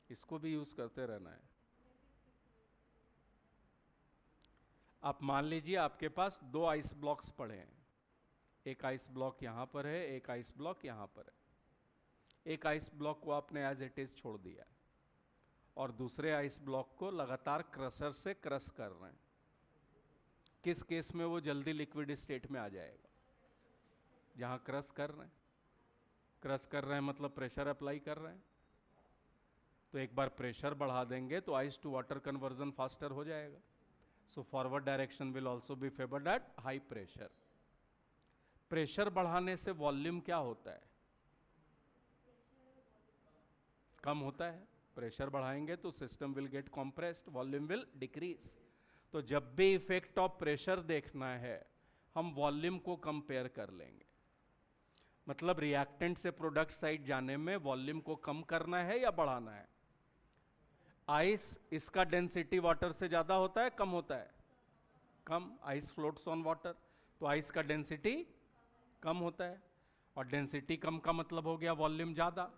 इसको भी यूज करते रहना है। आप मान लीजिए आपके पास दो आइस ब्लॉक्स पड़े हैं, एक आइस ब्लॉक यहां पर है, एक आइस ब्लॉक यहां पर है। एक आइस ब्लॉक को आपने एज इट इज छोड़ दिया और दूसरे आइस ब्लॉक को लगातार क्रशर से क्रश कर रहे हैं। किस केस में वो जल्दी लिक्विड स्टेट में आ जाएगा? जहां क्रश कर रहे हैं। क्रश कर रहे हैं मतलब प्रेशर अप्लाई कर रहे हैं, तो एक बार प्रेशर बढ़ा देंगे तो ice to water conversion faster हो जाएगा। So forward direction will also be favoured at high pressure. Pressure बढ़ाने से वॉल्यूम क्या होता है? कम होता है। प्रेशर बढ़ाएंगे तो system will get compressed, volume will decrease. तो जब भी इफेक्ट ऑफ प्रेशर देखना है हम वॉल्यूम को कंपेयर कर लेंगे। मतलब रिएक्टेंट से प्रोडक्ट साइड जाने में वॉल्यूम को कम करना है या बढ़ाना है? आइस, इसका डेंसिटी वाटर से ज्यादा होता है, कम होता है? कम। आइस फ्लोट्स ऑन वाटर, तो आइस का डेंसिटी कम होता है, और डेंसिटी कम का मतलब हो गया वॉल्यूम ज्यादा।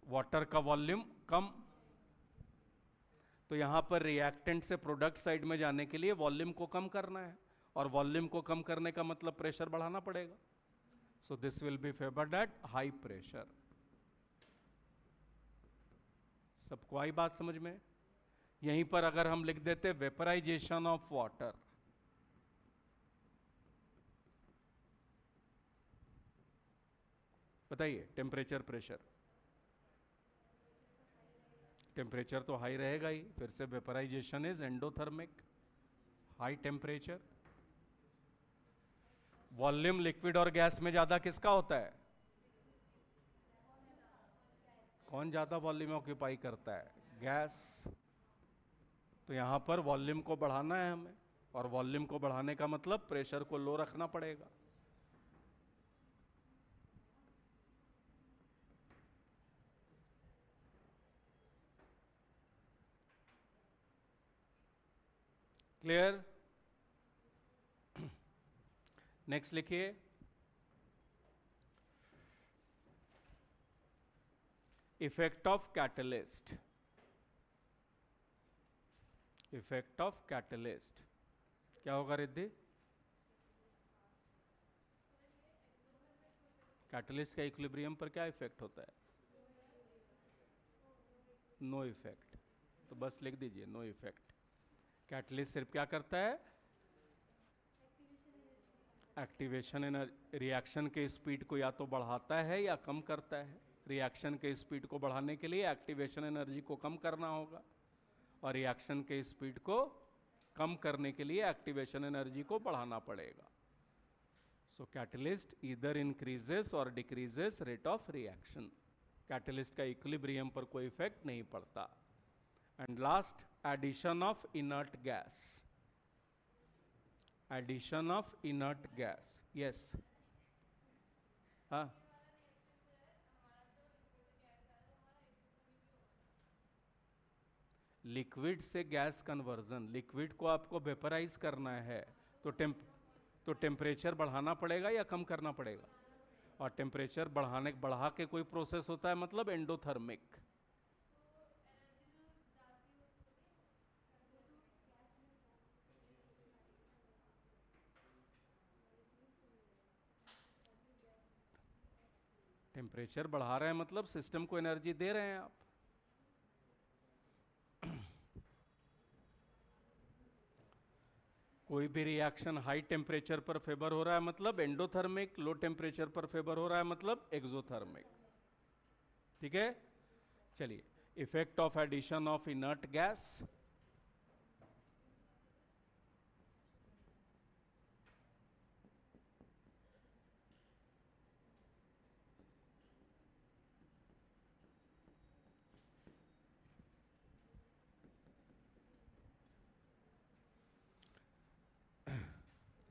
वाटर का वॉल्यूम कम, तो यहां पर रिएक्टेंट से प्रोडक्ट साइड में जाने के लिए वॉल्यूम को कम करना है, और वॉल्यूम को कम करने का मतलब प्रेशर बढ़ाना पड़ेगा। सो this will be favoured at high pressure. सबको आई बात समझ में? यहीं पर अगर हम लिख देते वेपराइजेशन ऑफ वाटर, बताइए टेम्परेचर प्रेशर। टेम्परेचर तो हाई रहेगा ही, फिर से vaporization is endothermic, high temperature. Volume liquid और गैस में ज्यादा किसका होता है? कौन ज्यादा वॉल्यूम ऑक्यूपाई करता है? गैस। तो यहां पर वॉल्यूम को बढ़ाना है हमें, और वॉल्यूम को बढ़ाने का मतलब प्रेशर को लो रखना पड़ेगा। क्लियर? नेक्स्ट लिखिए, effect of catalyst. Effect of catalyst क्या होगा रिद्धि? कैटलिस्ट का इक्विलिब्रियम पर क्या इफेक्ट होता है? No effect. तो बस लिख दीजिए नो इफेक्ट। कैटलिस्ट सिर्फ क्या करता है? एक्टिवेशन रिएक्शन के स्पीड को या तो बढ़ाता है या कम करता है। रिएक्शन के स्पीड को बढ़ाने के लिए एक्टिवेशन एनर्जी को कम करना होगा, और रिएक्शन के स्पीड को कम करने के लिए एक्टिवेशन एनर्जी को बढ़ाना पड़ेगा। सो कैटलिस्ट ईदर इंक्रीजेस और decreases rate of reaction. Catalyst का इक्विलिब्रियम पर कोई इफेक्ट नहीं पड़ता। And last, addition of inert gas. Addition of inert gas. Yes. हाँ. लिक्विड से गैस कन्वर्जन, लिक्विड को आपको वेपराइज करना है तो टेम्परेचर बढ़ाना पड़ेगा या कम करना पड़ेगा? और टेम्परेचर बढ़ा के कोई प्रोसेस होता है, मतलब एंडोथर्मिक। टेम्परेचर बढ़ा रहे हैं मतलब सिस्टम को एनर्जी दे रहे हैं आप। कोई भी रिएक्शन हाई टेम्परेचर पर फेवर हो रहा है मतलब एंडोथर्मिक, लो टेम्परेचर पर फेवर हो रहा है मतलब एक्सोथर्मिक। ठीक है, चलिए, effect of addition of inert gas.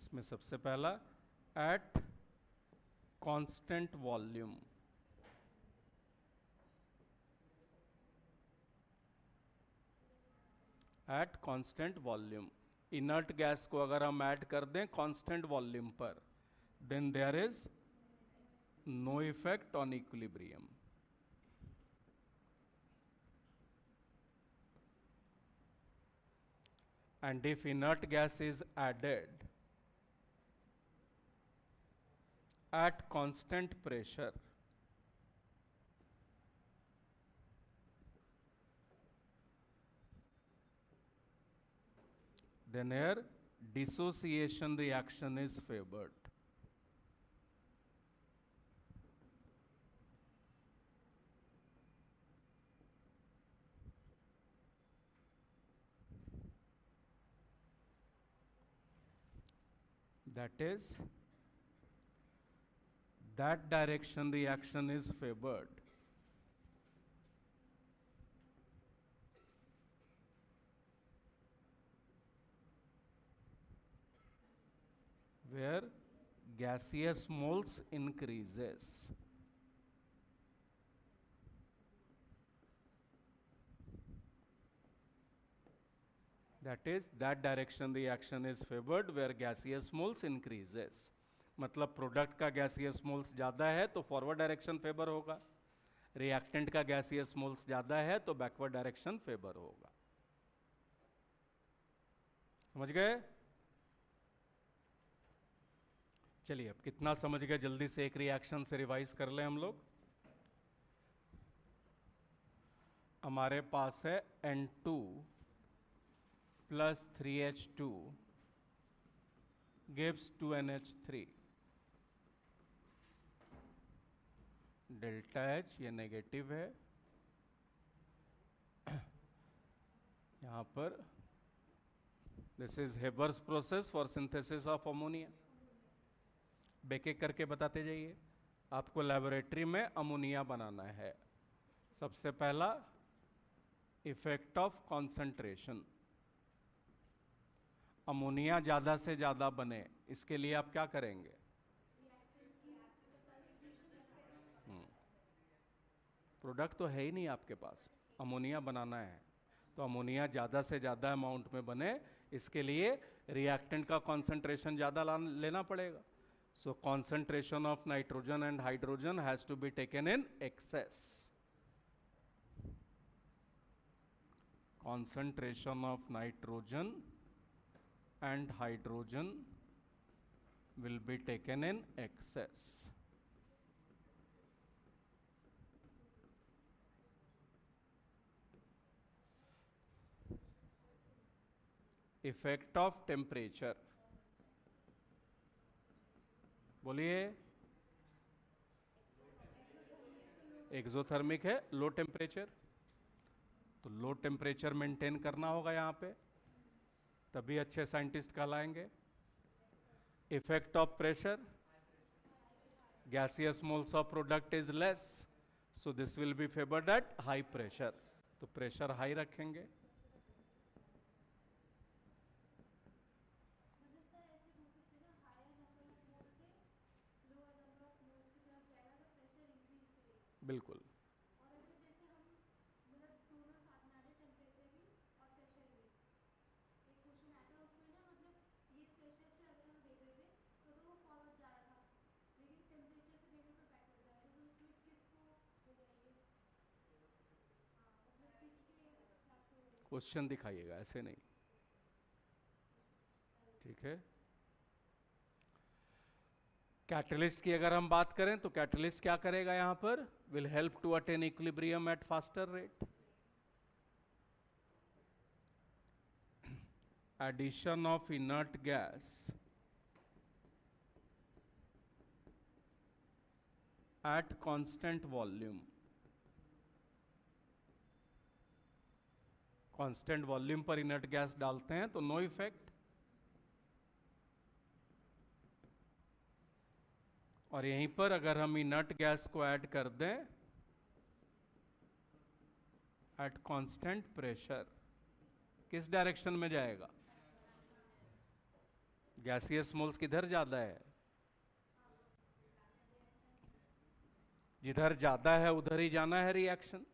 इसमें सबसे पहला, at constant volume. At constant volume, inert gas को अगर हम ऐड कर दें कांस्टेंट वॉल्यूम पर, then there is no effect on equilibrium. And if inert gas is added at constant pressure, then here dissociation reaction is favored. That is, that direction reaction is favored where gaseous moles increases. That is, that direction reaction is favored where gaseous moles increases. मतलब product का gaseous moles ज़्यादा है तो forward direction favour होगा, reactant का gaseous moles ज़्यादा है तो बैकवर्ड डायरेक्शन फेवर होगा। समझ गए? चलिए, अब कितना समझ गए जल्दी से एक रिएक्शन से रिवाइज कर लें हम लोग। हमारे पास है N2 plus 3H2 gives 2NH3, delta H ये नेगेटिव है, यहाँ पर this is Haber's process for synthesis of ammonia. एक एक करके बताते जाइए। आपको लेबोरेटरी में अमोनिया बनाना है। सबसे पहला, इफेक्ट ऑफ कॉन्सेंट्रेशन। अमोनिया ज़्यादा से ज़्यादा बने, इसके लिए आप क्या करेंगे? प्रोडक्ट तो है ही नहीं आपके पास, अमोनिया बनाना है, तो अमोनिया ज़्यादा से ज़्यादा अमाउंट में बने, इसके लिए रिएक्टेंट का कॉन्सेंट्रेशन ज़्यादा लेना पड़ेगा। So concentration of nitrogen and hydrogen has to be taken in excess. Concentration of nitrogen and hydrogen will be taken in excess. Effect of temperature, बोलिए। एक्सोथर्मिक है, लो टेम्परेचर, तो लो टेम्परेचर मेंटेन करना होगा यहाँ पे, तभी अच्छे scientist कहलाएंगे। Effect of pressure, gaseous moles of product is less, so this will be favoured at high pressure, तो प्रेशर हाई रखेंगे। बिल्कुल। और अगर जैसे हम मतलब दोनों साथ में आ रहे, टेम्परेचर भी और प्रेशर भी, एक क्वेश्चन आया था उसमें ना, मतलब ये प्रेशर से अगर हम देख रहे थे तो वो फॉरवर्ड जा रहा था, लेकिन टेम्परेचर से देख रहे तो बैकवर्ड जा रहा था, तो उसमें किसको हो जाएंगे? हाँ, मतलब किसके हिसाब से हो जाएंगे? क्वेश्चन दिखाइएगा, ऐसे नहीं, ठीक है। कैटलिस्ट की अगर हम बात करें तो कैटलिस्ट क्या करेगा यहां पर? Will help to attain equilibrium at faster rate. Addition of inert gas at constant volume, constant volume पर इनर्ट गैस डालते हैं तो नो इफेक्ट, और यहीं पर अगर हम इनर्ट गैस को ऐड कर दें एट कांस्टेंट प्रेशर, किस डायरेक्शन में जाएगा? गैसियस मोल्स किधर ज्यादा है? जिधर ज्यादा है उधर ही जाना है रिएक्शन,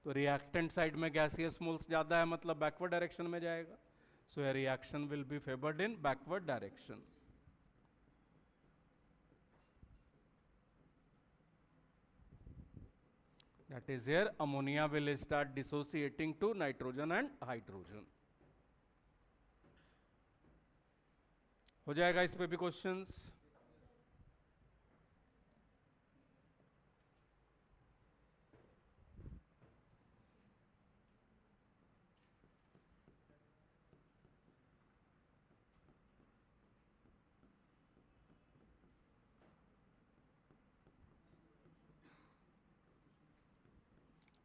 तो रिएक्टेंट साइड में गैसियस मोल्स ज्यादा है, मतलब बैकवर्ड डायरेक्शन में जाएगा। So a reaction will be favoured in backward direction. That is here ammonia will start dissociating to nitrogen and hydrogen. हो जाएगा इस पे भी क्वेश्चंस?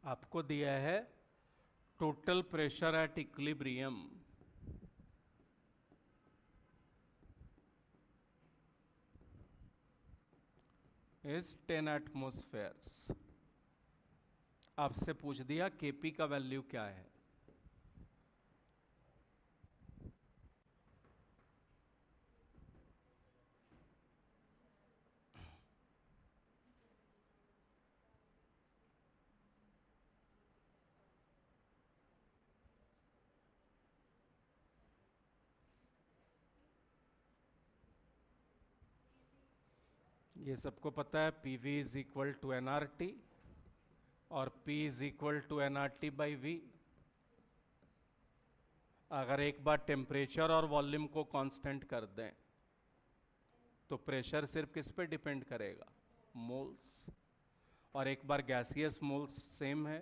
आपको दिया है total pressure at equilibrium is 10 एटमॉस्फेयर्स। आपसे पूछ दिया केपी का वैल्यू क्या है। ये सबको पता है, PV is equal to nRT और P is equal to nRT by V। अगर एक बार टेम्परेचर और वॉल्यूम को कांस्टेंट कर दें तो प्रेशर सिर्फ किस पे डिपेंड करेगा? मोल्स। और एक बार गैसियस मोल्स सेम है,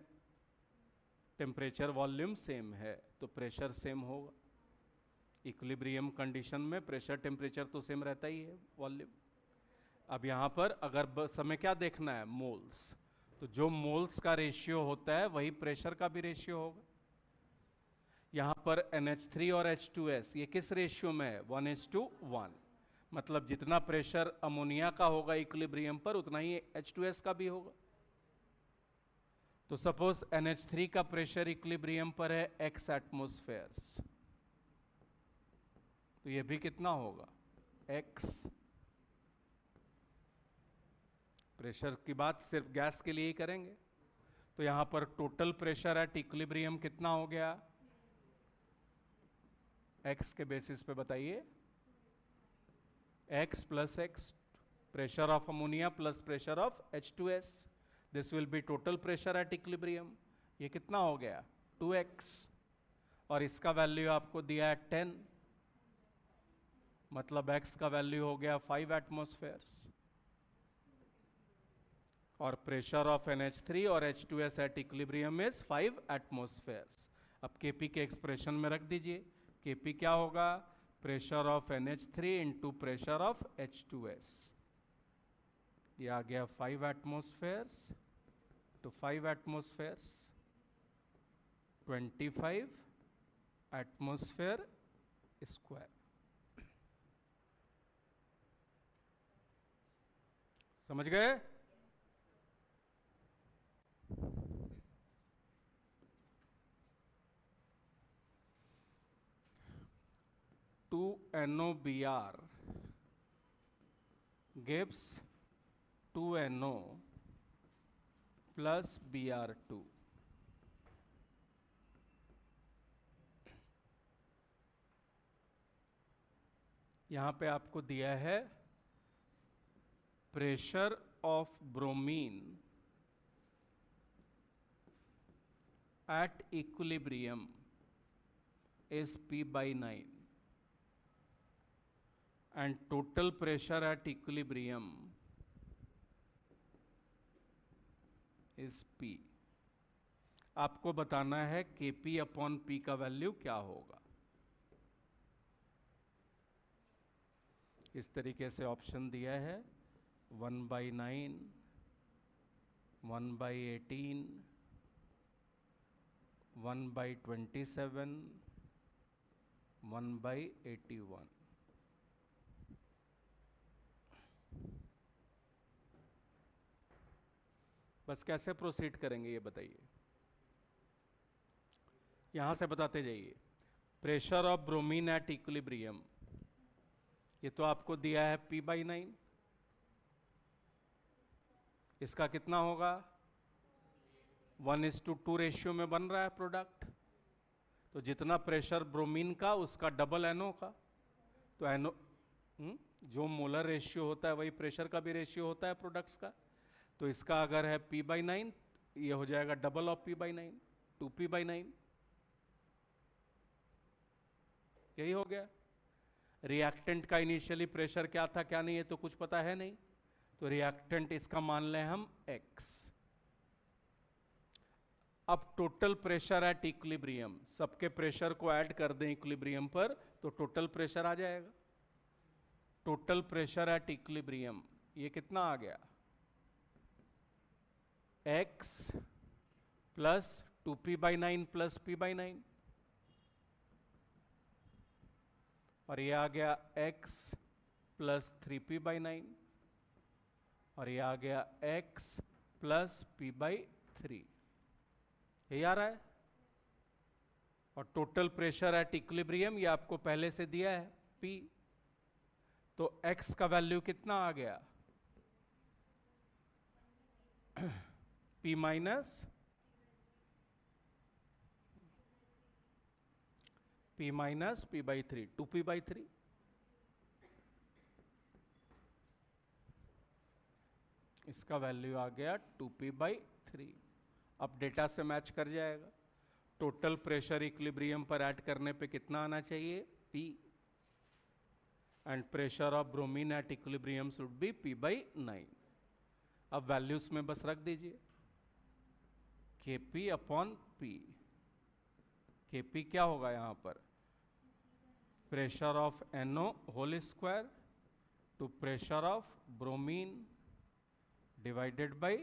टेम्परेचर वॉल्यूम सेम है, तो प्रेशर सेम होगा। इक्विलिब्रियम कंडीशन में प्रेशर टेम्परेचर तो सेम रहता ही है, वॉल्यूम। अब यहां पर अगर समय क्या देखना है? मोल्स। तो जो मोल्स का रेशियो होता है वही प्रेशर का भी रेशियो होगा। यहां पर NH3 और H2S ये किस रेशियो में है? 1:1। मतलब जितना प्रेशर अमोनिया का होगा इक्विलिब्रियम पर उतना ही H2S का भी होगा। तो सपोज NH3 का प्रेशर इक्विलिब्रियम पर है x एटमॉस्फेयर्स, तो ये भी कितना होगा? x। प्रेशर की बात सिर्फ गैस के लिए ही करेंगे, तो यहां पर टोटल प्रेशर एट इक्विलिब्रियम कितना हो गया? x के बेसिस पे बताइए। x plus x, pressure of ammonia plus pressure of H2S, this will B total pressure at equilibrium. ये कितना हो गया? 2x। और इसका वैल्यू आपको दिया है 10, मतलब x का वैल्यू हो गया 5 एटमॉस्फेयर्स। और प्रेशर ऑफ NH3 और H2S एट इक्विलिब्रियम इज 5 एटमॉस्फेयर्स। अब Kp के एक्सप्रेशन में रख दीजिए। Kp क्या होगा? Pressure of NH3 into pressure of H2S। ये आ गया 5 एटमॉस्फेयर्स तो 5 एटमॉस्फेयर्स 25 एटमॉस्फेयर स्क्वायर। समझ गए? Two NOBr gives 2NO plus Br2। यहां पे आपको दिया है pressure of bromine at equilibrium is P/9 and total pressure at equilibrium is P। आपको बताना है Kp अपॉन P का वैल्यू क्या होगा। इस तरीके से ऑप्शन दिया है 1/9, 1/18, 1/27, 1/81। बस कैसे प्रोसीड करेंगे ये बताइए, यहां से बताते जाइए। Pressure of bromine at equilibrium, ये तो आपको दिया है P/9, इसका कितना होगा 1:2 रेशियो में बन रहा है प्रोडक्ट, तो जितना प्रेशर ब्रोमीन का उसका डबल NO का, तो NO जो मोलर रेशियो होता है वही प्रेशर का भी रेशियो होता है प्रोडक्ट्स का। तो इसका अगर है P/9, ये हो जाएगा डबल ऑफ P/9, 2P/9। यही हो गया। रिएक्टेंट का इनिशियली प्रेशर क्या था क्या नहीं है तो कुछ पता है नहीं, तो रिएक्टेंट इसका मान लें हम X। अब टोटल प्रेशर एट इक्विलिब्रियम, सबके प्रेशर को ऐड कर दें इक्विलिब्रियम पर तो टोटल प्रेशर आ जाएगा। टोटल प्रेशर एट इक्विलिब्रियम ये कितना आ गया X plus 2P/9 plus P/9, और ये आ गया X प्लस 3P/9, और ये आ गया X प्लस P/3। यही आ रहा है। और टोटल प्रेशर एट इक्विलिब्रियम ये आपको पहले से दिया है P, तो X का वैल्यू कितना आ गया P माइनस P/3, 2P/3। इसका वैल्यू आ गया 2P/3। अब डेटा से मैच कर जाएगा। टोटल प्रेशर इक्विलिब्रियम पर ऐड करने पे कितना आना चाहिए P, and pressure of bromine at equilibrium should be P/9। अब वैल्यूज में बस रख दीजिए Kp अपॉन P। Kp क्या होगा यहां पर pressure of NO whole square to pressure of bromine divided by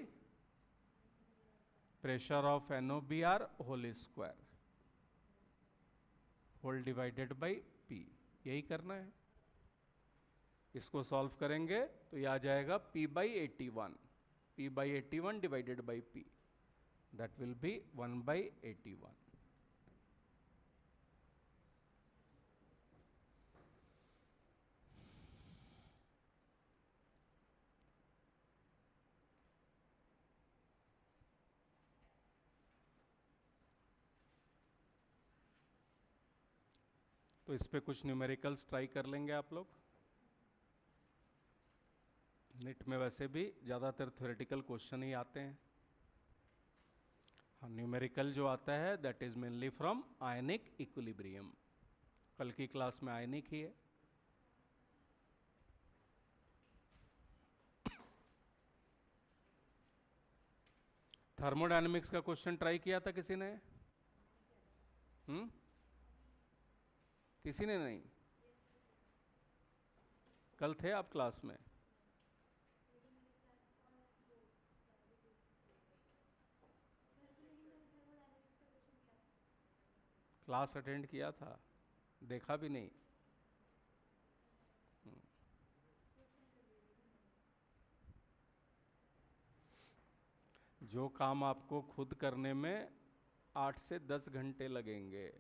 pressure of NOBr whole square whole divided by P। यही करना है। इसको सॉल्व करेंगे तो ये आ जाएगा P/81, P/81 divided by P, that will B 1/81। तो इस पे कुछ न्यूमेरिकल्स ट्राई कर लेंगे आप लोग। नीट में वैसे भी ज़्यादातर थ्योरेटिकल क्वेश्चन ही आते हैं। हाँ, न्यूमेरिकल जो आता है that is mainly from ionic equilibrium. कल की क्लास में आयनिक ही है। थर्मोडायनेमिक्स का क्वेश्चन ट्राई किया था किसी ने? किसी ने नहीं? कल थे आप क्लास में? क्लास अटेंड किया था, देखा भी नहीं। जो काम आपको खुद करने में 8 से 10 घंटे लगेंगे,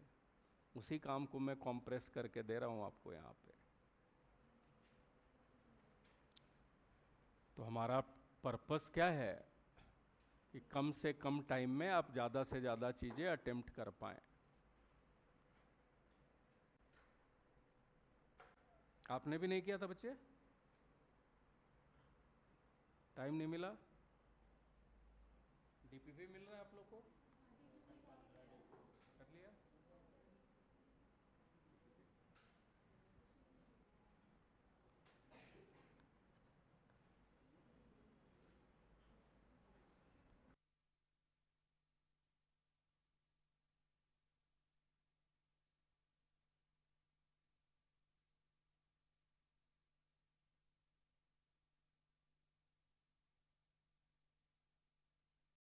उसी काम को मैं कॉम्प्रेस करके दे रहा हूं आपको यहाँ पे। तो हमारा पर्पस क्या है? कि कम से कम टाइम में आप ज़्यादा से ज़्यादा चीज़ें अटेम्प्ट कर पाएं। आपने भी नहीं किया था बच्चे? टाइम नहीं मिला? डीपीपी मिल रहा है आप लोग को? कर लिया?